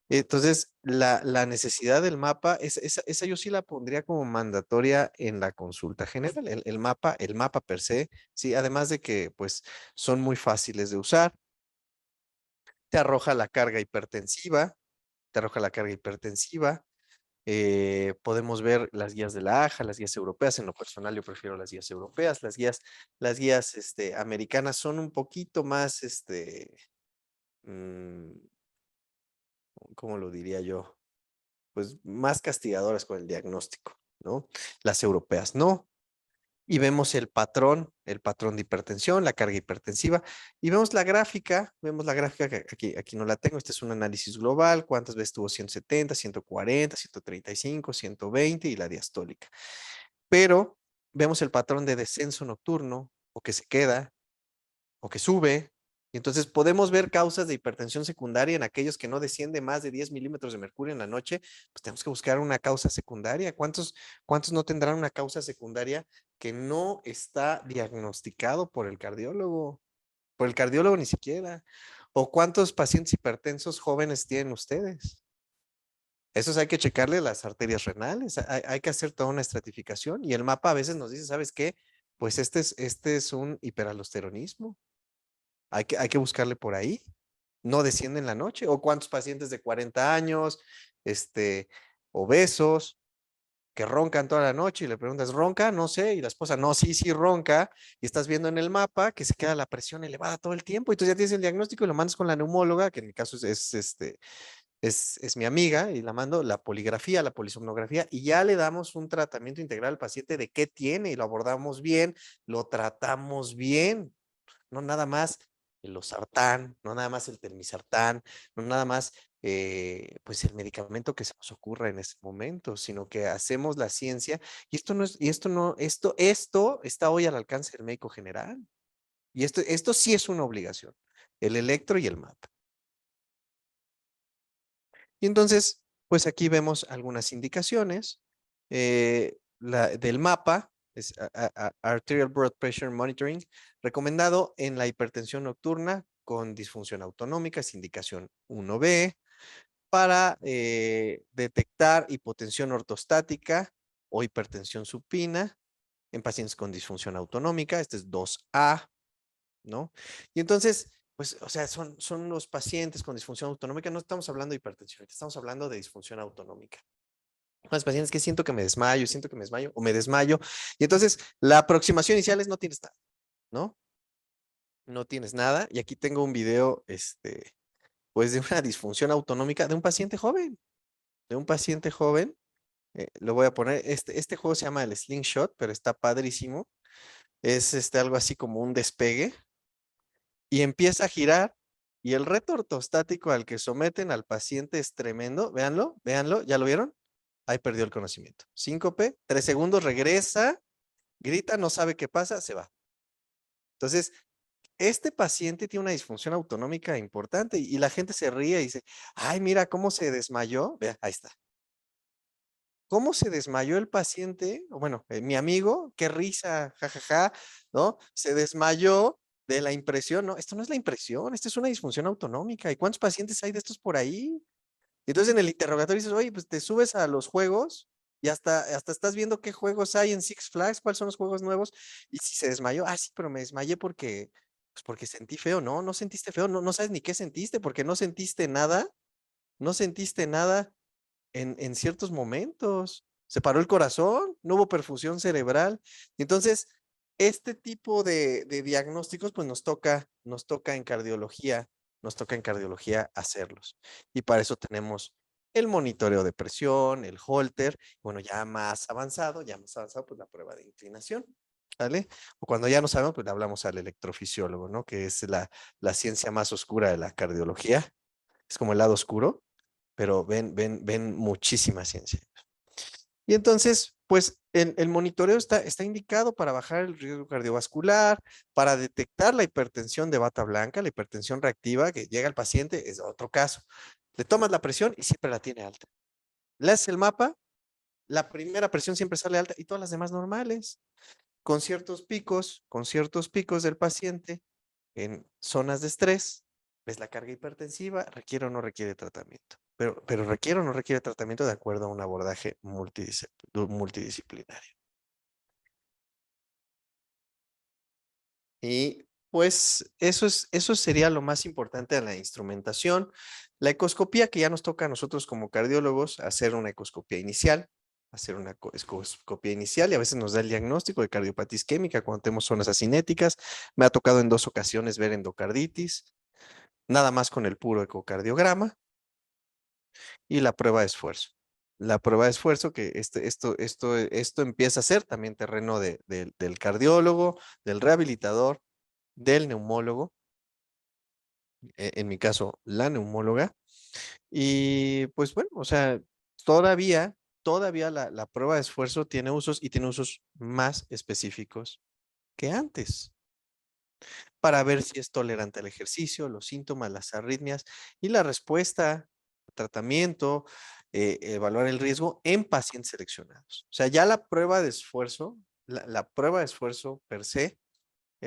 Entonces, la necesidad del mapa, esa yo sí la pondría como mandatoria en la consulta general. El mapa per se, sí, además de que pues son muy fáciles de usar, te arroja la carga hipertensiva, te arroja la carga hipertensiva. Podemos ver las guías de la AJA, las guías europeas. En lo personal, yo prefiero las guías europeas. Las guías americanas son un poquito más, mm, ¿cómo lo diría yo? Pues más castigadoras con el diagnóstico, ¿no? Las europeas no. Y vemos el patrón de hipertensión, la carga hipertensiva, y vemos la gráfica que aquí no la tengo, este es un análisis global, cuántas veces tuvo 170, 140, 135, 120 y la diastólica. Pero vemos el patrón de descenso nocturno, o que se queda, o que sube. Y entonces podemos ver causas de hipertensión secundaria en aquellos que no desciende más de 10 milímetros de mercurio en la noche, pues tenemos que buscar una causa secundaria. ¿Cuántos no tendrán una causa secundaria que no está diagnosticado por el cardiólogo? Por el cardiólogo ni siquiera. ¿O cuántos pacientes hipertensos jóvenes tienen ustedes? Esos hay que checarle las arterias renales, hay que hacer toda una estratificación y el mapa a veces nos dice, ¿sabes qué? Pues este es un hiperaldosteronismo. Hay que buscarle por ahí. No desciende en la noche. O cuántos pacientes de 40 años, obesos, que roncan toda la noche y le preguntas, ¿ronca? No sé. Y la esposa, no, sí, sí ronca. Y estás viendo en el mapa que se queda la presión elevada todo el tiempo. Y tú ya tienes el diagnóstico y lo mandas con la neumóloga, que en mi caso es mi amiga, y la mando la poligrafía, la polisomnografía, y ya le damos un tratamiento integral al paciente de qué tiene y lo abordamos bien, lo tratamos bien. No nada más el losartán, no nada más el telmisartán, no nada más pues el medicamento que se nos ocurra en ese momento, sino que hacemos la ciencia y esto no es, y esto no, esto está hoy al alcance del médico general. Y esto sí es una obligación, el electro y el MAP. Y entonces, pues aquí vemos algunas indicaciones. Del mapa, es Arterial Blood Pressure Monitoring, recomendado en la hipertensión nocturna con disfunción autonómica, es indicación 1B, para detectar hipotensión ortostática o hipertensión supina en pacientes con disfunción autonómica, este es 2A, ¿no? Y entonces, pues, o sea, son los pacientes con disfunción autonómica, no estamos hablando de hipertensión, estamos hablando de disfunción autonómica. Los pacientes que siento que me desmayo, o me desmayo. Y entonces, la aproximación inicial es no tienes nada, ¿no? No tienes nada. Y aquí tengo un video, pues, de una disfunción autonómica de un paciente joven, de un paciente joven. Lo voy a poner, este juego se llama el Slingshot, pero está padrísimo. Es algo así como un despegue y empieza a girar y el reto ortostático al que someten al paciente es tremendo. Véanlo, véanlo, ¿ya lo vieron? Ahí perdió el conocimiento. Síncope, 3 segundos, regresa, grita, no sabe qué pasa, se va. Entonces, este paciente tiene una disfunción autonómica importante y la gente se ríe y dice, ay, mira cómo se desmayó. Vea, ahí está. ¿Cómo se desmayó el paciente? Bueno, mi amigo, qué risa, jajaja, ¿no? Se desmayó de la impresión, no, esto no es la impresión, esto es una disfunción autonómica. ¿Y cuántos pacientes hay de estos por ahí? Y entonces en el interrogatorio dices, oye, pues te subes a los juegos y hasta estás viendo qué juegos hay en Six Flags, cuáles son los juegos nuevos. Y si se desmayó, sí, pero me desmayé pues porque sentí feo, no, no sentiste feo, no, no sabes ni qué sentiste, porque no sentiste nada, no sentiste nada en ciertos momentos. Se paró el corazón, no hubo perfusión cerebral. Entonces, este tipo de diagnósticos, pues nos toca en cardiología hacerlos. Y para eso tenemos el monitoreo de presión, el Holter, bueno, ya más avanzado, pues la prueba de inclinación. ¿Vale? O cuando ya no sabemos, pues le hablamos al electrofisiólogo, ¿no? Que es la ciencia más oscura de la cardiología. Es como el lado oscuro, pero ven muchísima ciencia. Y entonces, pues el monitoreo está indicado para bajar el riesgo cardiovascular, para detectar la hipertensión de bata blanca, la hipertensión reactiva que llega al paciente, es otro caso. Le tomas la presión y siempre la tiene alta. Le haces el mapa, la primera presión siempre sale alta y todas las demás normales, con ciertos picos del paciente en zonas de estrés, ves la carga hipertensiva, requiere o no requiere tratamiento. Pero requiere o no requiere tratamiento de acuerdo a un abordaje multidisciplinario. Y pues eso sería lo más importante de la instrumentación. La ecoscopía, que ya nos toca a nosotros como cardiólogos hacer una ecoscopía inicial, y a veces nos da el diagnóstico de cardiopatía isquémica cuando tenemos zonas acinéticas. Me ha tocado en 2 ocasiones ver endocarditis, nada más con el puro ecocardiograma y la prueba de esfuerzo. La prueba de esfuerzo que esto empieza a ser también terreno del cardiólogo, del rehabilitador, del neumólogo, en mi caso, la neumóloga. Y pues bueno, o sea, todavía la prueba de esfuerzo tiene usos y tiene usos más específicos que antes para ver si es tolerante al ejercicio, los síntomas, las arritmias y la respuesta, tratamiento, evaluar el riesgo en pacientes seleccionados. O sea, ya la prueba de esfuerzo, la prueba de esfuerzo per se,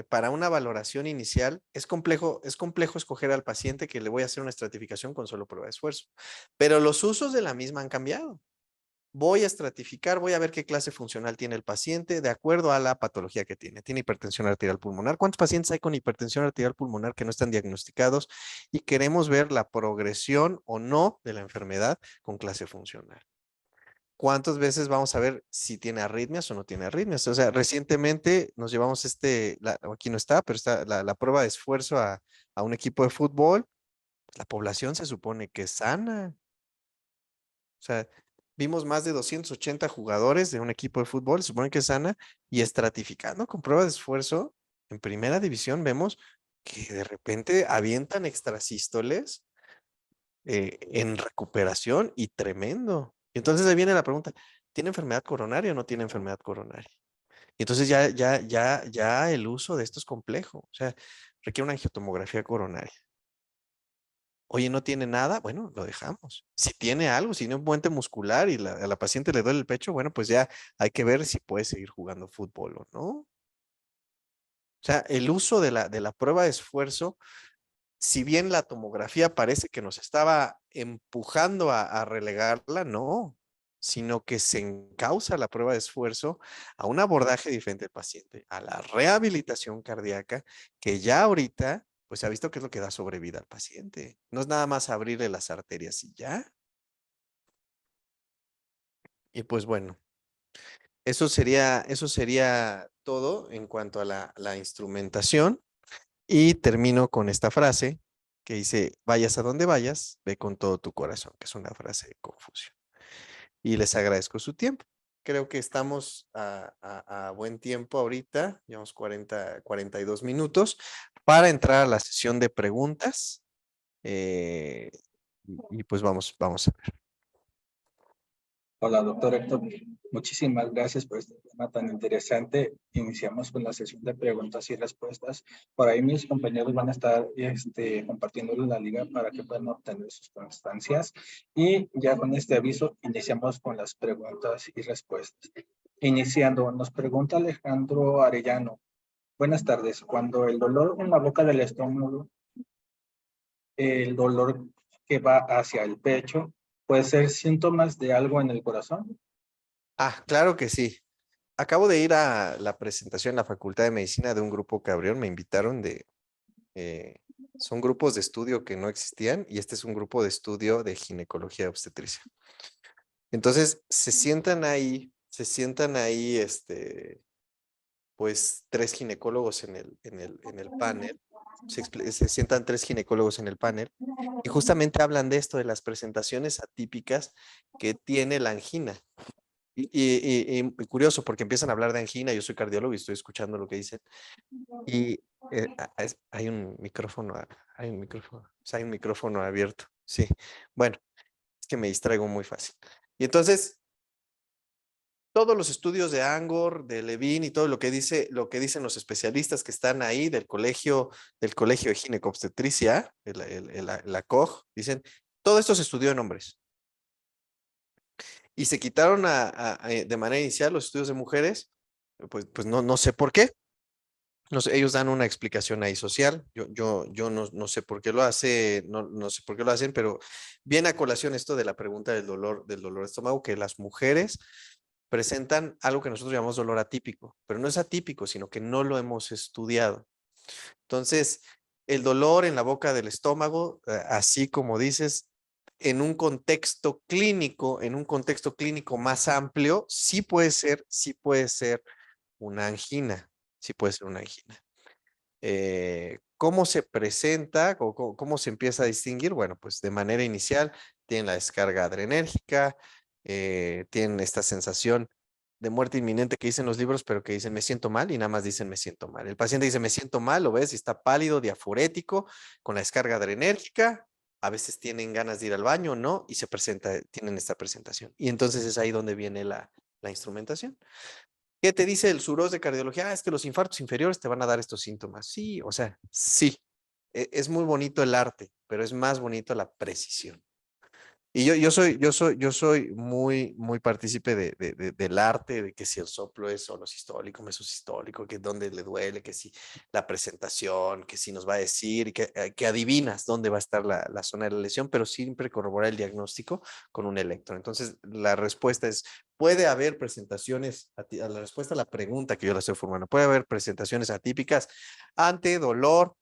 para una valoración inicial, es complejo escoger al paciente que le voy a hacer una estratificación con solo prueba de esfuerzo. Pero los usos de la misma han cambiado. Voy a estratificar, voy a ver qué clase funcional tiene el paciente de acuerdo a la patología que tiene. Tiene hipertensión arterial pulmonar. ¿Cuántos pacientes hay con hipertensión arterial pulmonar que no están diagnosticados? Y queremos ver la progresión o no de la enfermedad con clase funcional. ¿Cuántas veces vamos a ver si tiene arritmias o no tiene arritmias? O sea, recientemente nos llevamos aquí no está, pero está la prueba de esfuerzo a un equipo de fútbol. La población se supone que es sana. O sea, vimos más de 280 jugadores de un equipo de fútbol, se supone que es sana, y estratificando con pruebas de esfuerzo, en primera división vemos que de repente avientan extrasístoles en recuperación y tremendo. Y entonces ahí viene la pregunta, ¿tiene enfermedad coronaria o no tiene enfermedad coronaria? Y entonces ya el uso de esto es complejo. O sea, requiere una angiotomografía coronaria. Oye, ¿no tiene nada? Bueno, lo dejamos. Si tiene algo, si tiene un puente muscular y a la paciente le duele el pecho, bueno, pues ya hay que ver si puede seguir jugando fútbol o no. O sea, el uso de la prueba de esfuerzo, si bien la tomografía parece que nos estaba empujando a relegarla, no, sino que se encausa la prueba de esfuerzo a un abordaje diferente del paciente, a la rehabilitación cardíaca, que ya ahorita, pues se ha visto que es lo que da sobrevida al paciente. No es nada más abrirle las arterias y ya. Y pues bueno, eso sería todo en cuanto a la instrumentación. Y termino con esta frase que dice, vayas a donde vayas, ve con todo tu corazón, que es una frase de Confucio. Y les agradezco su tiempo. Creo que estamos a buen tiempo ahorita, llevamos 42 minutos, para entrar a la sesión de preguntas. Y pues vamos a ver. Hola, doctor Héctor. Muchísimas gracias por este tema tan interesante. Iniciamos con la sesión de preguntas y respuestas. Por ahí mis compañeros van a estar compartiendo la liga para que puedan obtener sus constancias. Y ya con este aviso, iniciamos con las preguntas y respuestas. Iniciando, nos pregunta Alejandro Arellano. Buenas tardes. Cuando el dolor en la boca del estómago, el dolor que va hacia el pecho, ¿puede ser síntomas de algo en el corazón? Ah, claro que sí. Acabo de ir a la presentación en la Facultad de Medicina de un grupo que abrieron, me invitaron eh, son grupos de estudio que no existían y este es un grupo de estudio de ginecología y obstetricia. Entonces se sientan ahí, pues tres ginecólogos en el panel, se sientan tres ginecólogos en el panel y justamente hablan de esto, de las presentaciones atípicas que tiene la angina. Y curioso porque empiezan a hablar de angina, yo soy cardiólogo y estoy escuchando lo que dicen. Y hay un micrófono abierto, sí. Bueno, es que me distraigo muy fácil. Y entonces, todos los estudios de Angor, de Levin y todo lo que dicen los especialistas que están ahí del colegio de ginecobstetricia, la COG, dicen, todo esto se estudió en hombres. Y se quitaron de manera inicial los estudios de mujeres, pues no sé por qué. No sé, ellos dan una explicación ahí social. Yo no sé por qué lo hace, no sé por qué lo hacen, pero viene a colación esto de la pregunta del dolor de estómago, que las mujeres presentan algo que nosotros llamamos dolor atípico, pero no es atípico, sino que no lo hemos estudiado. Entonces, el dolor en la boca del estómago, así como dices, en un contexto clínico más amplio, sí puede ser una angina, sí puede ser una angina. ¿Cómo se presenta o cómo se empieza a distinguir? Bueno, pues de manera inicial tienen la descarga adrenérgica, tienen esta sensación de muerte inminente que dicen los libros, pero que dicen me siento mal y nada más dicen me siento mal. El paciente dice me siento mal, lo ves y está pálido, diaforético, con la descarga adrenérgica, a veces tienen ganas de ir al baño, ¿no? Y tienen esta presentación. Y entonces es ahí donde viene la instrumentación. ¿Qué te dice el SUROS de cardiología? Ah, es que los infartos inferiores te van a dar estos síntomas. Sí, o sea, sí. Es muy bonito el arte, pero es más bonito la precisión. Y yo soy muy partícipe del arte, de que si el soplo es sonosistólico, mesosistólico, que dónde le duele, que si la presentación, que si nos va a decir, y que adivinas dónde va a estar la zona de la lesión, pero siempre corroborar el diagnóstico con un electro. Entonces, la respuesta es, puede haber presentaciones, a la respuesta a la pregunta que yo le estoy formando, puede haber presentaciones atípicas ante dolor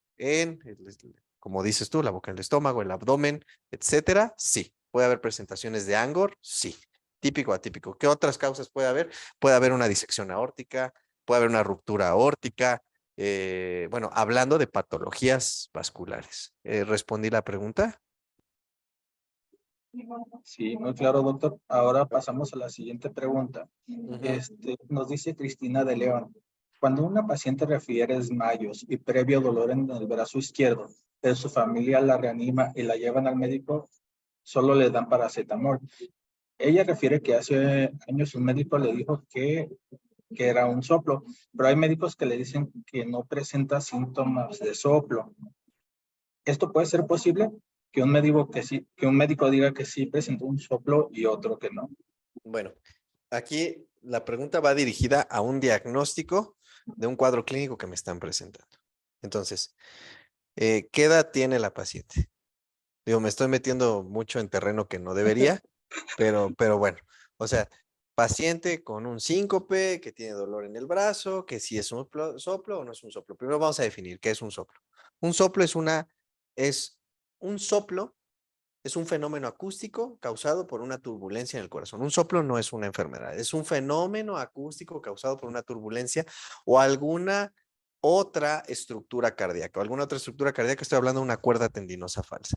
como dices tú, la boca del estómago, el abdomen, etcétera, sí. ¿Puede haber presentaciones de Angor? Sí. Típico, atípico. ¿Qué otras causas puede haber? Puede haber una disección aórtica, puede haber una ruptura aórtica. Bueno, hablando de patologías vasculares. ¿Respondí la pregunta? Sí, muy claro, doctor. Ahora pasamos a la siguiente pregunta. Ujú. Nos dice Cristina de León. Cuando una paciente refiere desmayos y previo dolor en el brazo izquierdo, pero su familia la reanima y la llevan al médico, solo le dan paracetamol. Ella refiere que hace años un médico le dijo que era un soplo, pero hay médicos que le dicen que no presenta síntomas de soplo. ¿Esto puede ser posible? Que un médico que un médico diga que sí presentó un soplo y otro que no. Bueno, aquí la pregunta va dirigida a un diagnóstico de un cuadro clínico que me están presentando. Entonces, ¿qué edad tiene la paciente? Digo, me estoy metiendo mucho en terreno que no debería, pero bueno, o sea, paciente con un síncope, que tiene dolor en el brazo, que si es un soplo o no es un soplo. Primero vamos a definir qué es un soplo. Un soplo es un soplo, es un fenómeno acústico causado por una turbulencia en el corazón. Un soplo no es una enfermedad, es un fenómeno acústico causado por una turbulencia o alguna otra estructura cardíaca. Alguna otra estructura cardíaca, estoy hablando de una cuerda tendinosa falsa.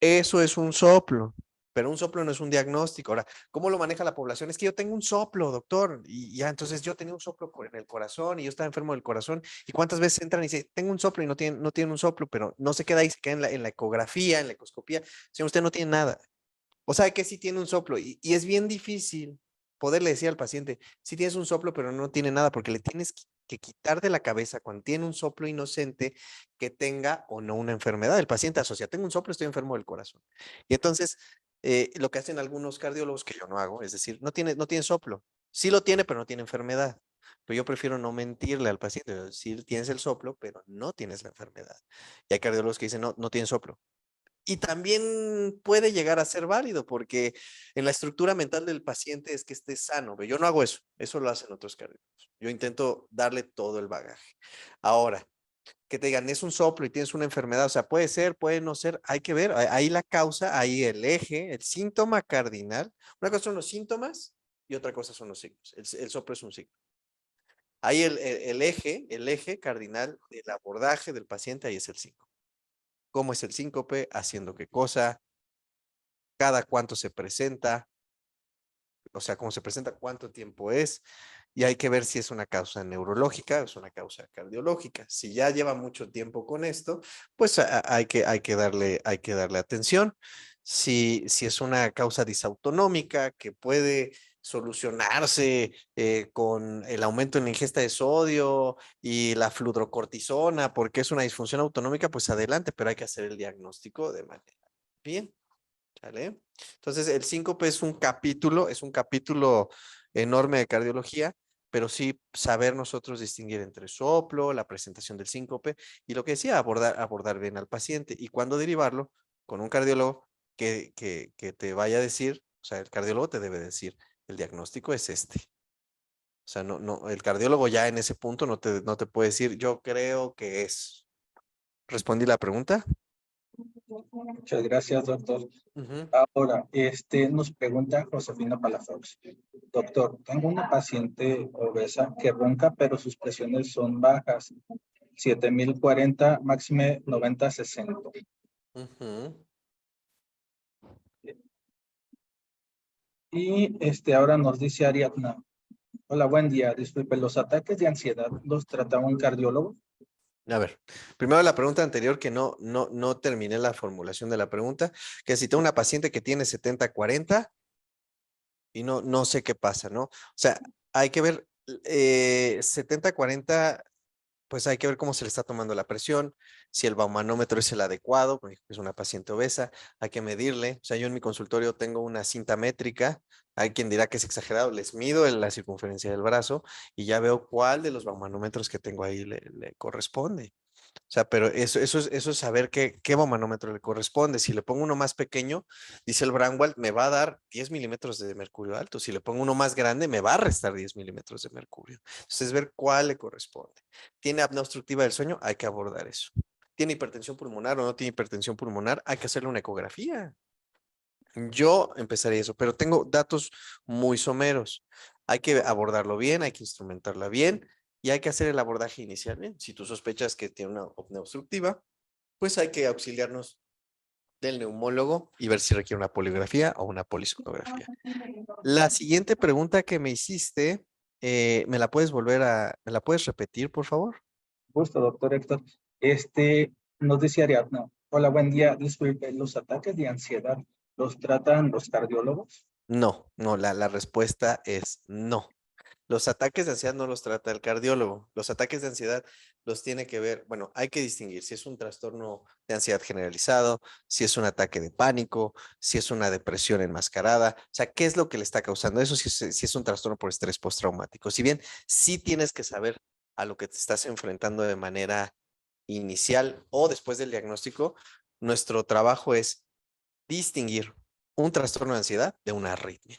Eso es un soplo, pero un soplo no es un diagnóstico. Ahora, ¿cómo lo maneja la población? Es que yo tengo un soplo, doctor, y ya, entonces yo tenía un soplo en el corazón y yo estaba enfermo del corazón. ¿Y cuántas veces entran y dicen, tengo un soplo y no tienen un soplo, pero no se queda ahí, se queda en la ecografía, en la ecoscopía? Señor, usted no tiene nada. O sea que sí tiene un soplo y es bien difícil poderle decir al paciente, sí tienes un soplo, pero no tiene nada, porque le tienes que quitar de la cabeza cuando tiene un soplo inocente que tenga o no una enfermedad. El paciente asocia, tengo un soplo, estoy enfermo del corazón. Y entonces, lo que hacen algunos cardiólogos, que yo no hago, es decir, no tiene soplo. Sí lo tiene, pero no tiene enfermedad. Pero yo prefiero no mentirle al paciente, decir, tienes el soplo, pero no tienes la enfermedad. Y hay cardiólogos que dicen, no tienes soplo. Y también puede llegar a ser válido porque en la estructura mental del paciente es que esté sano. Pero yo no hago eso, eso lo hacen otros cardiólogos. Yo intento darle todo el bagaje. Ahora, que te digan, es un soplo y tienes una enfermedad, o sea, puede ser, puede no ser, hay que ver, ahí la causa, ahí el eje, el síntoma cardinal. Una cosa son los síntomas y otra cosa son los signos. El soplo es un signo. Ahí el eje cardinal del abordaje del paciente, ahí es el síntoma. ¿Cómo es el síncope? Haciendo qué cosa, cada cuánto se presenta, o sea, cómo se presenta, cuánto tiempo es, y hay que ver si es una causa neurológica o es una causa cardiológica. Si ya lleva mucho tiempo con esto, pues hay que darle atención. Si es una causa disautonómica que puede solucionarse con el aumento en la ingesta de sodio y la fludrocortisona, porque es una disfunción autonómica, pues adelante, pero hay que hacer el diagnóstico de manera bien. ¿Sale? Entonces, el síncope es un capítulo enorme de cardiología, pero sí saber nosotros distinguir entre soplo, la presentación del síncope y lo que decía, abordar bien al paciente y cuándo derivarlo con un cardiólogo que te vaya a decir, o sea, el cardiólogo te debe decir, el diagnóstico es este. O sea, no, el cardiólogo ya en ese punto no te puede decir, yo creo que es. ¿Respondí la pregunta? Muchas gracias, doctor. Ujú. Ahora, nos pregunta Josefina Palafox. Doctor, tengo una paciente obesa que ronca, pero sus presiones son bajas. 7040, máxime 90-60. Ujú. Y ahora nos dice Ariadna. Hola, buen día. Disculpe, ¿los ataques de ansiedad los trata un cardiólogo? A ver, primero la pregunta anterior que no terminé la formulación de la pregunta, que si tengo una paciente que tiene 70-40 y no sé qué pasa, ¿no? O sea, hay que ver 70-40, pues hay que ver cómo se le está tomando la presión, si el baumanómetro es el adecuado, porque es una paciente obesa, hay que medirle. O sea, yo en mi consultorio tengo una cinta métrica, hay quien dirá que es exagerado, les mido la circunferencia del brazo y ya veo cuál de los baumanómetros que tengo ahí le corresponde. O sea, pero eso es saber qué baumanómetro le corresponde. Si le pongo uno más pequeño, dice el Braunwald, me va a dar 10 milímetros de mercurio alto. Si le pongo uno más grande, me va a restar 10 milímetros de mercurio. Entonces, ver cuál le corresponde. ¿Tiene apnea obstructiva del sueño? Hay que abordar eso. ¿Tiene hipertensión pulmonar o no tiene hipertensión pulmonar? Hay que hacerle una ecografía. Yo empezaría eso, pero tengo datos muy someros. Hay que abordarlo bien, hay que instrumentarla bien y hay que hacer el abordaje inicial bien. Si tú sospechas que tiene una apnea obstructiva, pues hay que auxiliarnos del neumólogo y ver si requiere una poligrafía o una polisonografía. La siguiente pregunta que me hiciste ¿Me la puedes me la puedes repetir, por favor? Gusto, doctor Héctor. Nos dice Ariadna. Hola, buen día. Disculpe, ¿los ataques de ansiedad los tratan los cardiólogos? No, no, la respuesta es no. Los ataques de ansiedad no los trata el cardiólogo. Los ataques de ansiedad los tiene que ver, bueno, hay que distinguir si es un trastorno de ansiedad generalizado, si es un ataque de pánico, si es una depresión enmascarada. O sea, ¿qué es lo que le está causando eso? Si es un trastorno por estrés postraumático. Si bien sí tienes que saber a lo que te estás enfrentando de manera inicial o después del diagnóstico, nuestro trabajo es distinguir un trastorno de ansiedad de una arritmia.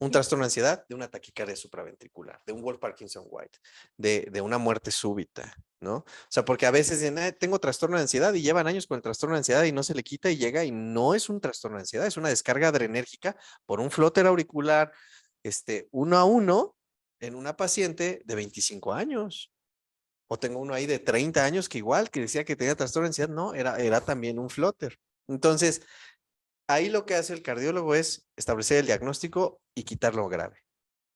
Un trastorno de ansiedad de una taquicardia supraventricular, de un Wolff Parkinson White, de una muerte súbita, ¿no? O sea, porque a veces dicen, tengo trastorno de ansiedad y llevan años con el trastorno de ansiedad y no se le quita y llega y no es un trastorno de ansiedad, es una descarga adrenérgica por un flóter auricular, 1 a 1 en una paciente de 25 años. O tengo uno ahí de 30 años que igual, que decía que tenía trastorno de ansiedad, no, era también un flóter. Entonces, ahí lo que hace el cardiólogo es establecer el diagnóstico y quitar lo grave,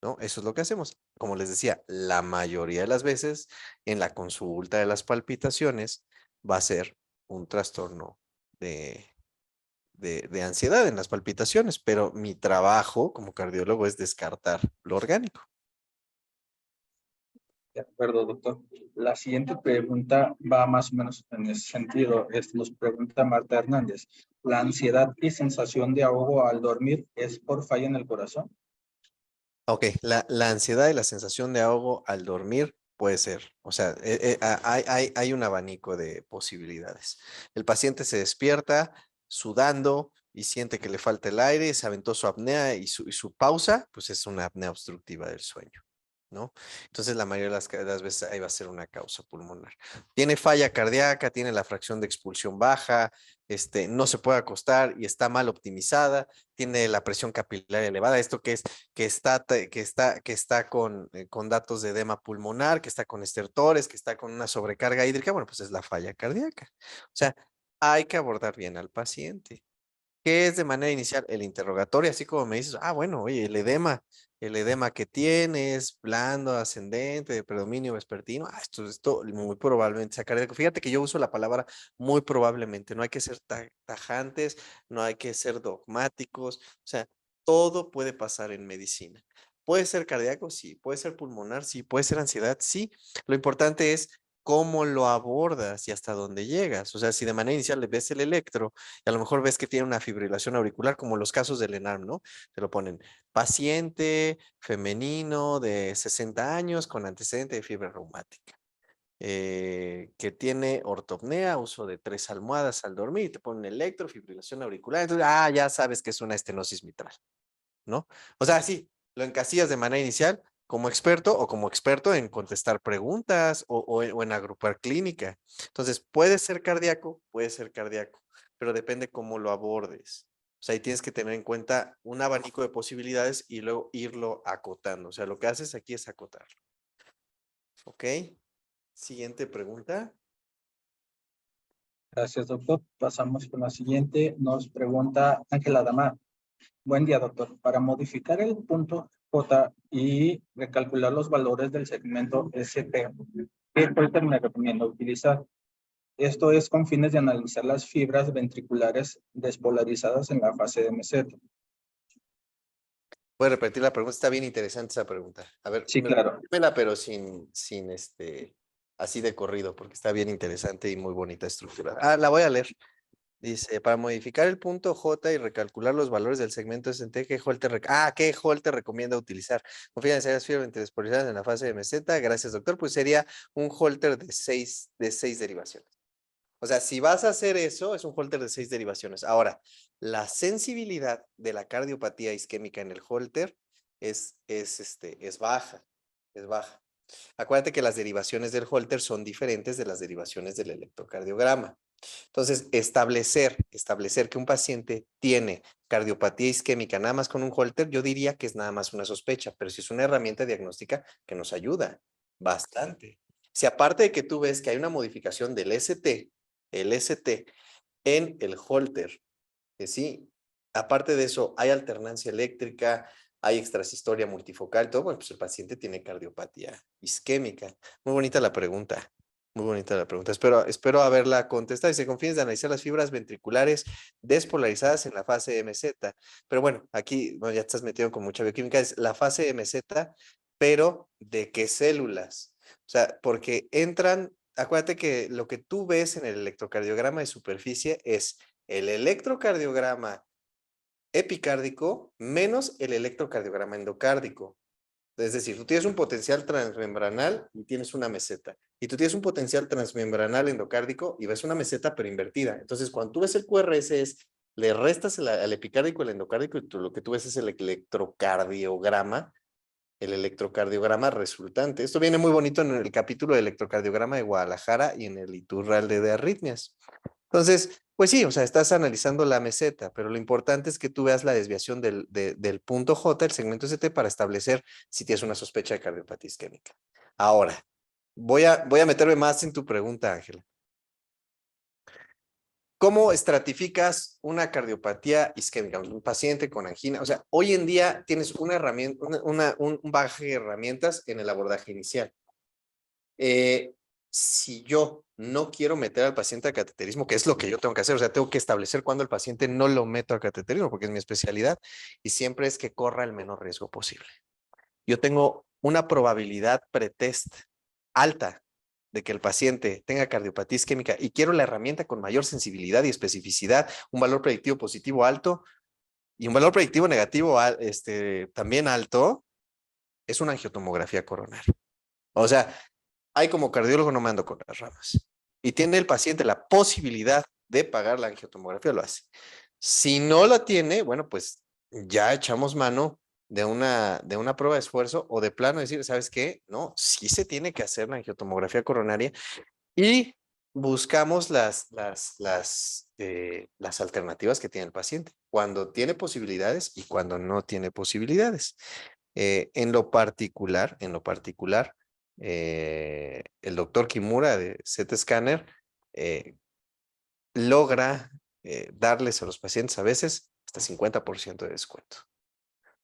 ¿no? Eso es lo que hacemos. Como les decía, la mayoría de las veces en la consulta de las palpitaciones va a ser un trastorno de, de ansiedad en las palpitaciones, pero mi trabajo como cardiólogo es descartar lo orgánico. De acuerdo, doctor. La siguiente pregunta va más o menos en ese sentido. Nos pregunta Marta Hernández. ¿La ansiedad y sensación de ahogo al dormir es por falla en el corazón? Ok, la ansiedad y la sensación de ahogo al dormir puede ser. O sea, hay un abanico de posibilidades. El paciente se despierta sudando y siente que le falta el aire, se aventó su apnea y su pausa, pues es una apnea obstructiva del sueño, ¿no? Entonces, la mayoría de las veces ahí va a ser una causa pulmonar. Tiene falla cardíaca, tiene la fracción de expulsión baja, no se puede acostar y está mal optimizada, tiene la presión capilar elevada, esto que es que está con datos de edema pulmonar, que está con estertores, que está con una sobrecarga hídrica, bueno, pues es la falla cardíaca. O sea, hay que abordar bien al paciente. ¿Qué es de manera inicial? El interrogatorio, así como me dices, bueno, oye, el edema que tienes, blando, ascendente, de predominio vespertino, esto muy probablemente sea cardíaco. Fíjate que yo uso la palabra muy probablemente, no hay que ser tajantes, no hay que ser dogmáticos, o sea, todo puede pasar en medicina. ¿Puede ser cardíaco? Sí. ¿Puede ser pulmonar? Sí. ¿Puede ser ansiedad? Sí. Lo importante es cómo lo abordas y hasta dónde llegas. O sea, si de manera inicial le ves el electro, y a lo mejor ves que tiene una fibrilación auricular, como los casos del ENARM, ¿no? Te lo ponen paciente femenino de 60 años con antecedente de fiebre reumática, que tiene ortopnea, uso de 3 almohadas al dormir, y te ponen electro, fibrilación auricular, entonces, ya sabes que es una estenosis mitral, ¿no? O sea, sí, lo encasillas de manera inicial como experto o como experto en contestar preguntas o en agrupar clínica. Entonces, puede ser cardíaco, pero depende cómo lo abordes. O sea, ahí tienes que tener en cuenta un abanico de posibilidades y luego irlo acotando. O sea, lo que haces aquí es acotarlo. ¿Ok? Siguiente pregunta. Gracias, doctor. Pasamos con la siguiente. Nos pregunta Ángela Damar. Buen día, doctor. Para modificar el punto J y recalcular los valores del segmento ST, ¿qué holter me recomienda utilizar? Esto es con fines de analizar las fibras ventriculares despolarizadas en la fase de meseta. Voy a repetir la pregunta, está bien interesante esa pregunta. A ver, Sí, claro. repítemela, pero sin así de corrido, porque está bien interesante y muy bonita estructura. La voy a leer. Dice, para modificar el punto J y recalcular los valores del segmento ST, ¿qué Holter recomienda utilizar? Confía en las fibras despolarizadas en la fase de meseta. Gracias, doctor. Pues sería un Holter de seis derivaciones. O sea, si vas a hacer eso, es un Holter de 6 derivaciones. Ahora, la sensibilidad de la cardiopatía isquémica en el Holter es baja, es baja. Acuérdate que las derivaciones del Holter son diferentes de las derivaciones del electrocardiograma. Entonces, establecer que un paciente tiene cardiopatía isquémica nada más con un Holter, yo diría que es nada más una sospecha, pero sí es una herramienta diagnóstica que nos ayuda bastante. Si aparte de que tú ves que hay una modificación del el ST en el Holter, que sí, aparte de eso, hay alternancia eléctrica, hay extrasistolia multifocal, todo, bueno, pues el paciente tiene cardiopatía isquémica. Muy bonita la pregunta. Muy bonita la pregunta. Espero haberla contestado. Dice, con fines de analizar las fibras ventriculares despolarizadas en la fase MZ. Pero bueno, aquí bueno, ya estás metido con mucha bioquímica. Es la fase MZ, pero ¿de qué células? O sea, porque entran, acuérdate que lo que tú ves en el electrocardiograma de superficie es el electrocardiograma epicárdico menos el electrocardiograma endocárdico. Es decir, tú tienes un potencial transmembranal y tienes una meseta. Y tú tienes un potencial transmembranal endocárdico y ves una meseta pero invertida. Entonces, cuando tú ves el QRS le restas al epicárdico el endocárdico y lo que tú ves es el electrocardiograma resultante. Esto viene muy bonito en el capítulo de electrocardiograma de Guadalajara y en el Iturralde de arritmias. Entonces, pues sí, o sea, estás analizando la meseta, pero lo importante es que tú veas la desviación del punto J, el segmento ST, para establecer si tienes una sospecha de cardiopatía isquémica. Ahora, voy a meterme más en tu pregunta, Ángela. ¿Cómo estratificas una cardiopatía isquémica? Un paciente con angina. O sea, hoy en día tienes una herramienta, un bagaje de herramientas en el abordaje inicial. Si yo no quiero meter al paciente a cateterismo, que es lo que yo tengo que hacer, o sea, tengo que establecer cuándo el paciente no lo meto a cateterismo, porque es mi especialidad, y siempre es que corra el menor riesgo posible. Yo tengo una probabilidad pretest alta de que el paciente tenga cardiopatía isquémica y quiero la herramienta con mayor sensibilidad y especificidad, un valor predictivo positivo alto y un valor predictivo negativo también alto, es una angiotomografía coronaria. O sea, hay como cardiólogo no me ando con las ramas. Y tiene el paciente la posibilidad de pagar la angiotomografía, lo hace. Si no la tiene, bueno, pues ya echamos mano de una prueba de esfuerzo o de plano decir, ¿sabes qué? No, sí se tiene que hacer la angiotomografía coronaria y buscamos las alternativas que tiene el paciente, cuando tiene posibilidades y cuando no tiene posibilidades. En lo particular, el doctor Kimura de Z Scanner logra darles a los pacientes a veces hasta 50% de descuento.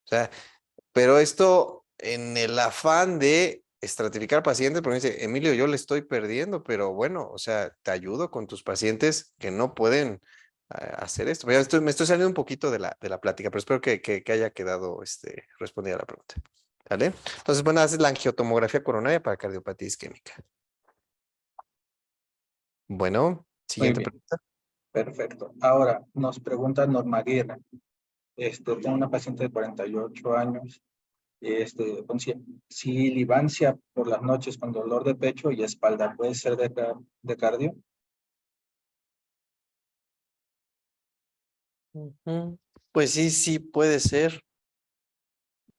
O sea, pero esto en el afán de estratificar pacientes, porque dice, Emilio, yo le estoy perdiendo, pero bueno, o sea, te ayudo con tus pacientes que no pueden hacer esto. Me estoy saliendo un poquito de la plática, pero espero que haya quedado respondida la pregunta. ¿Vale? Entonces, bueno, haces la angiotomografía coronaria para cardiopatía isquémica. Bueno, Muy siguiente bien, pregunta. perfecto. Ahora nos pregunta Norma Aguirre. Tengo una paciente de 48 años, con sibilancia por las noches con dolor de pecho y espalda. ¿Puede ser de cardio? Ujú. Pues sí, sí puede ser,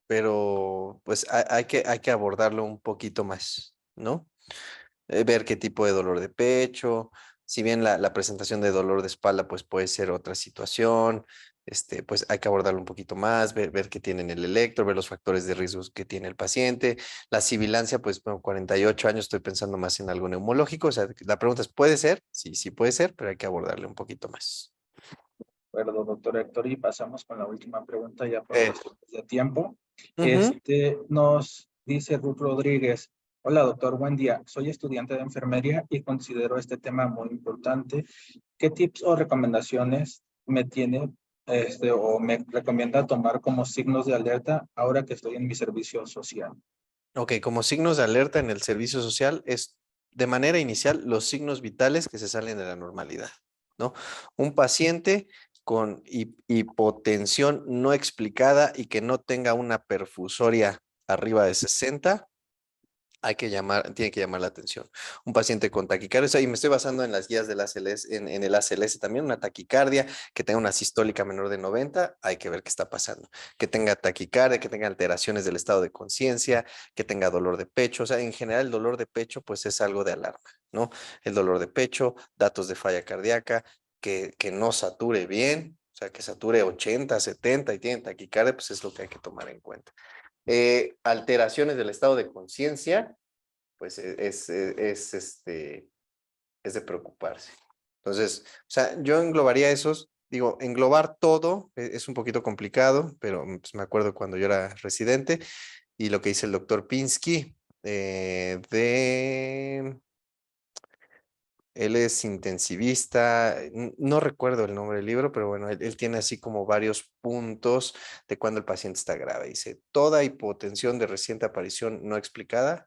pero pues hay que abordarlo un poquito más, ¿no? Ver qué tipo de dolor de pecho, si bien la presentación de dolor de espalda pues puede ser otra situación, pues hay que abordarlo un poquito más, ver qué tiene en el electro, ver los factores de riesgo que tiene el paciente. La sibilancia, pues bueno, 48 años, estoy pensando más en algo neumológico, o sea, la pregunta es, ¿puede ser? Sí, sí puede ser, pero hay que abordarle un poquito más. Bueno, doctor Héctor, y pasamos con la última pregunta ya por Eh, cuestiones de tiempo. ujú. Nos dice Ruth Rodríguez. Hola, doctor, buen día. Soy estudiante de enfermería y considero este tema muy importante. ¿Qué tips o recomendaciones me tiene o me recomienda tomar como signos de alerta ahora que estoy en mi servicio social? Ok, como signos de alerta en el servicio social es de manera inicial los signos vitales que se salen de la normalidad, ¿no? Un paciente con hipotensión no explicada y que no tenga una perfusoria arriba de 60, tiene que llamar la atención. Un paciente con taquicardia, o sea, y me estoy basando en las guías del ACLS, en el ACLS también, una taquicardia, que tenga una sistólica menor de 90, hay que ver qué está pasando. Que tenga taquicardia, que tenga alteraciones del estado de conciencia, que tenga dolor de pecho, o sea, en general el dolor de pecho pues es algo de alarma, ¿no? El dolor de pecho, datos de falla cardíaca, que no sature bien, o sea, que sature 80, 70 y tiene taquicardia, pues es lo que hay que tomar en cuenta. Alteraciones del estado de conciencia, pues es de preocuparse. Entonces, o sea, yo englobaría esos digo, englobar todo es un poquito complicado, pero pues, me acuerdo cuando yo era residente y lo que dice el doctor Pinsky él es intensivista, no recuerdo el nombre del libro, pero bueno, él tiene así como varios puntos de cuando el paciente está grave. Dice, toda hipotensión de reciente aparición no explicada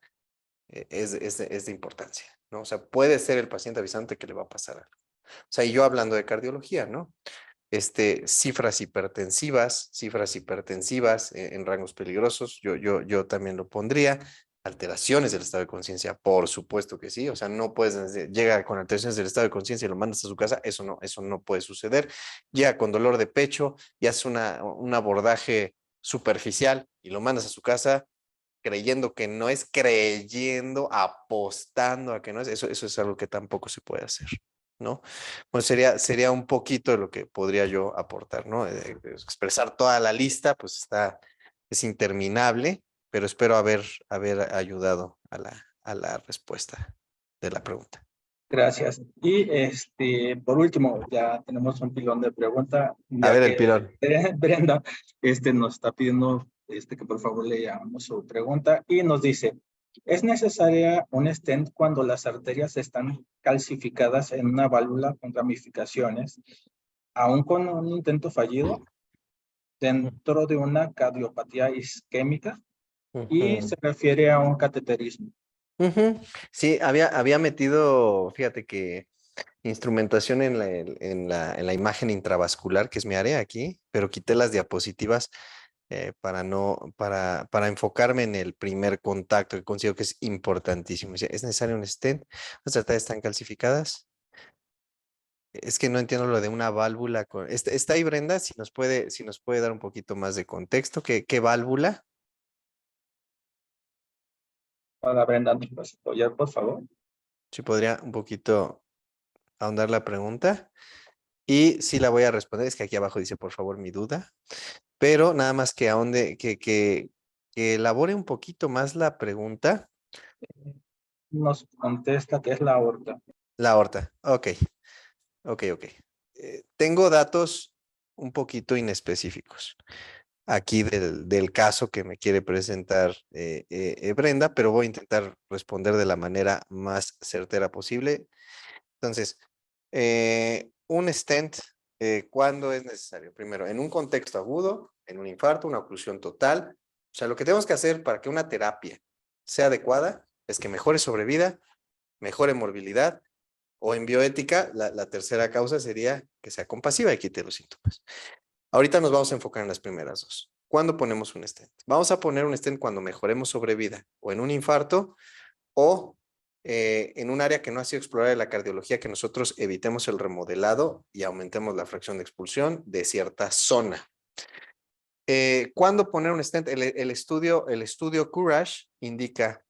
es de importancia, ¿no? O sea, puede ser el paciente avisante que le va a pasar algo. O sea, y yo hablando de cardiología, ¿no? Cifras hipertensivas en rangos peligrosos, yo también lo pondría. Alteraciones del estado de conciencia, por supuesto que sí, o sea, no puedes, llega con alteraciones del estado de conciencia y lo mandas a su casa, eso no puede suceder. Llega con dolor de pecho y hace un abordaje superficial y lo mandas a su casa creyendo que no es, creyendo, apostando a que no es, eso es algo que tampoco se puede hacer, ¿no? Pues sería un poquito de lo que podría yo aportar, ¿no? Expresar toda la lista, pues es interminable, pero espero haber ayudado a la respuesta de la pregunta. Gracias. Y por último, ya tenemos un pilón de pregunta, A ya ver, el que pilón. Brenda nos está pidiendo que por favor leamos su pregunta y nos dice, ¿es necesaria un stent cuando las arterias están calcificadas en una válvula con ramificaciones, aún con un intento fallido, dentro de una cardiopatía isquémica? Y se refiere a un cateterismo. Sí, había metido, fíjate que instrumentación en la imagen intravascular, que es mi área aquí, pero quité las diapositivas para enfocarme en el primer contacto, que considero que es importantísimo. Dice, ¿es necesario un stent? ¿Las arterias están calcificadas? Es que no entiendo lo de una válvula. Está ahí Brenda, si nos puede dar un poquito más de contexto. ¿Qué válvula? Hola Brenda, ¿nos puedes apoyar, por favor? Si podría un poquito ahondar la pregunta. Y sí la voy a responder, es que aquí abajo dice, por favor, mi duda. Pero nada más que ahonde, que elabore un poquito más la pregunta. Nos contesta que es la aorta. La aorta. Ok. Tengo datos un poquito inespecíficos aquí del caso que me quiere presentar Brenda, pero voy a intentar responder de la manera más certera posible. Entonces, un stent, ¿cuándo es necesario? Primero, en un contexto agudo, en un infarto, una oclusión total. O sea, lo que tenemos que hacer para que una terapia sea adecuada es que mejore sobrevida, mejore morbilidad, o en bioética, la tercera causa sería que sea compasiva y quite los síntomas. Ahorita nos vamos a enfocar en las primeras dos. ¿Cuándo ponemos un stent? Vamos a poner un stent cuando mejoremos sobrevida, o en un infarto, o en un área que no ha sido explorada de la cardiología, que nosotros evitemos el remodelado y aumentemos la fracción de expulsión de cierta zona. ¿Cuándo poner un stent? El estudio Courage indica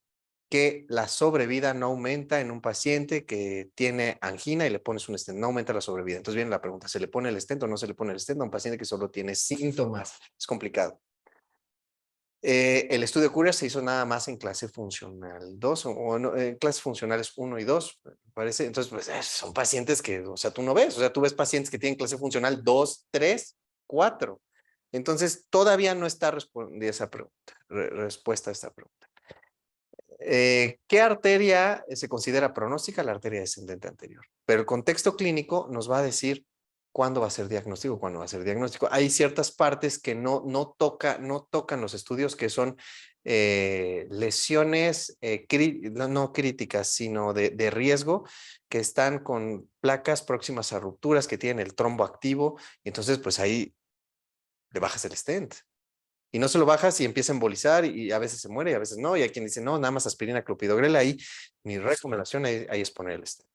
que la sobrevida no aumenta en un paciente que tiene angina y le pones un stent, no aumenta la sobrevida. Entonces viene la pregunta, ¿se le pone el stent o no se le pone el stent a un paciente que solo tiene síntomas? Es complicado. El estudio Curia se hizo nada más en clase funcional 2 o no, en clases funcionales 1 y 2, parece. Entonces, pues son pacientes que, o sea, tú no ves, o sea, tú ves pacientes que tienen clase funcional 2, 3, 4. Entonces, todavía no está respondida esa pregunta, respuesta a esta pregunta. ¿Qué arteria se considera pronóstica? La arteria descendente anterior. Pero el contexto clínico nos va a decir cuándo va a ser diagnóstico, cuándo va a ser diagnóstico. Hay ciertas partes que no tocan los estudios, que son lesiones no críticas, sino de riesgo, que están con placas próximas a rupturas, que tienen el trombo activo, y entonces pues ahí le bajas el stent. Y no se lo bajas y empieza a embolizar y a veces se muere y a veces no. Y hay quien dice, no, nada más aspirina, clopidogrel. Ahí mi recomendación ahí es poner el stent.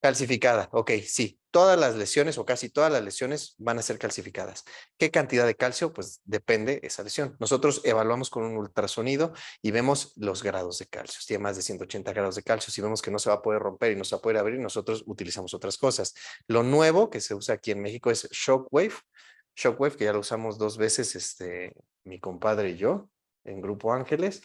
Calcificada, ok, sí. Todas las lesiones o casi todas las lesiones van a ser calcificadas. ¿Qué cantidad de calcio? Pues depende de esa lesión. Nosotros evaluamos con un ultrasonido y vemos los grados de calcio. Si tiene más de 180 grados de calcio, si vemos que no se va a poder romper y no se va a poder abrir, nosotros utilizamos otras cosas. Lo nuevo que se usa aquí en México es Shockwave. Shockwave, que ya lo usamos 2 veces, mi compadre y yo, en Grupo Ángeles,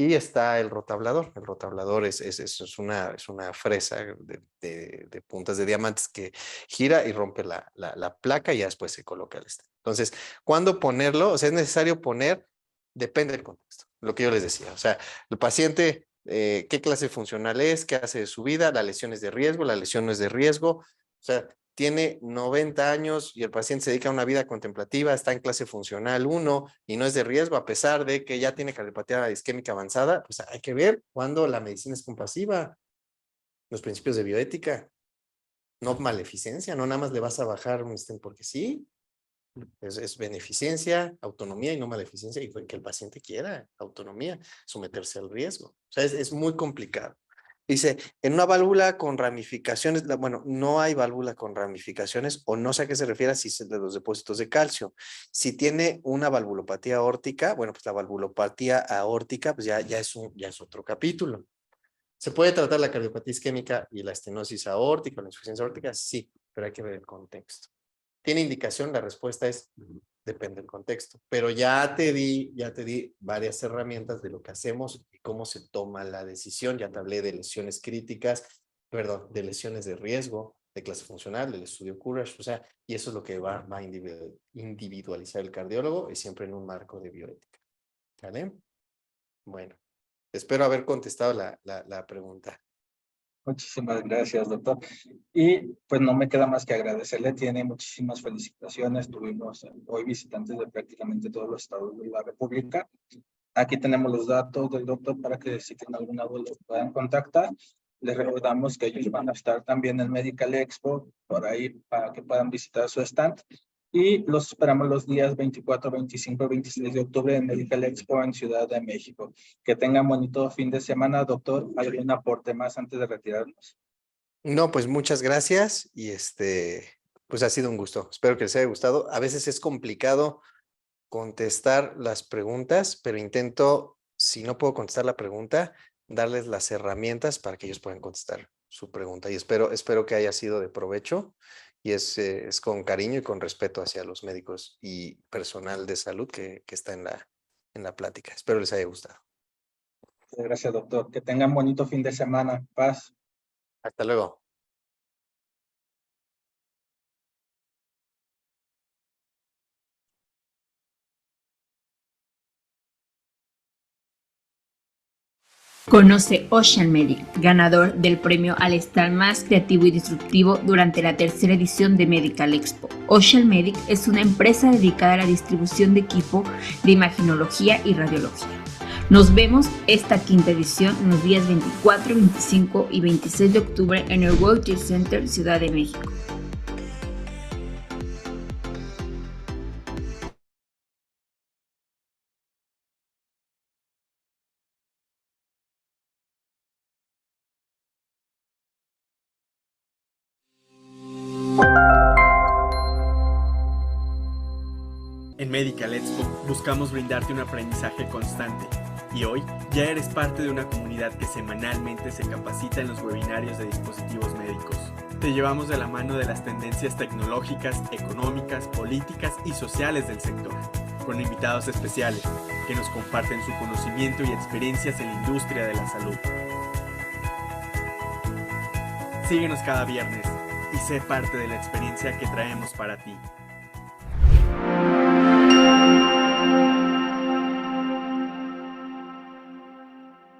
Y está el rotablador. El rotablador es una fresa de puntas de diamantes que gira y rompe la placa y ya después se coloca el stent. Entonces, ¿cuándo ponerlo? O sea, es necesario poner, depende del contexto, lo que yo les decía. O sea, el paciente, qué clase funcional es, qué hace de su vida, la lesión es de riesgo, la lesión no es de riesgo. O sea, tiene 90 años y el paciente se dedica a una vida contemplativa, está en clase funcional 1 y no es de riesgo a pesar de que ya tiene cardiopatía isquémica avanzada, pues hay que ver cuándo la medicina es compasiva, los principios de bioética, no maleficencia, no nada más le vas a bajar un stent porque sí, es beneficencia, autonomía y no maleficencia y que el paciente quiera autonomía, someterse al riesgo. O sea, es muy complicado. Dice, en una válvula con ramificaciones, bueno, no hay válvula con ramificaciones o no sé a qué se refiere si es de los depósitos de calcio. Si tiene una valvulopatía aórtica, bueno, pues la valvulopatía aórtica pues ya es otro capítulo. ¿Se puede tratar la cardiopatía isquémica y la estenosis aórtica o la insuficiencia aórtica? Sí, pero hay que ver el contexto. ¿Tiene indicación? La respuesta es depende del contexto. Pero ya te di varias herramientas de lo que hacemos y cómo se toma la decisión. Ya te hablé de lesiones críticas, perdón, de lesiones de riesgo, de clase funcional, del estudio Courage, o sea, y eso es lo que va a individualizar el cardiólogo y siempre en un marco de bioética. ¿Vale? Bueno, espero haber contestado la pregunta. Muchísimas gracias, doctor. Y pues no me queda más que agradecerle. Tiene muchísimas felicitaciones. Tuvimos hoy visitantes de prácticamente todos los estados de la República. Aquí tenemos los datos del doctor para que si tienen alguna duda los puedan contactar. Les recordamos que ellos van a estar también en Medical Expo por ahí para que puedan visitar su stand. Y los esperamos los días 24, 25 y 26 de octubre en Medical Expo en Ciudad de México. Que tengan bonito fin de semana, doctor. ¿Algún aporte más antes de retirarnos? No, pues muchas gracias y pues ha sido un gusto. Espero que les haya gustado. A veces es complicado contestar las preguntas, pero intento, si no puedo contestar la pregunta, darles las herramientas para que ellos puedan contestar su pregunta. Y espero que haya sido de provecho y es con cariño y con respeto hacia los médicos y personal de salud que está en la plática. Espero les haya gustado. Gracias, doctor. Que tengan bonito fin de semana. Paz. Hasta luego. Conoce Ocean Medic, ganador del premio al stand más creativo y disruptivo durante la tercera edición de Medical Expo. Ocean Medic es una empresa dedicada a la distribución de equipo de imaginología y radiología. Nos vemos esta quinta edición en los días 24, 25 y 26 de octubre en el World Trade Center, Ciudad de México. En Medical Expo buscamos brindarte un aprendizaje constante y hoy ya eres parte de una comunidad que semanalmente se capacita en los webinarios de dispositivos médicos. Te llevamos de la mano de las tendencias tecnológicas, económicas, políticas y sociales del sector, con invitados especiales que nos comparten su conocimiento y experiencias en la industria de la salud. Síguenos cada viernes y sé parte de la experiencia que traemos para ti.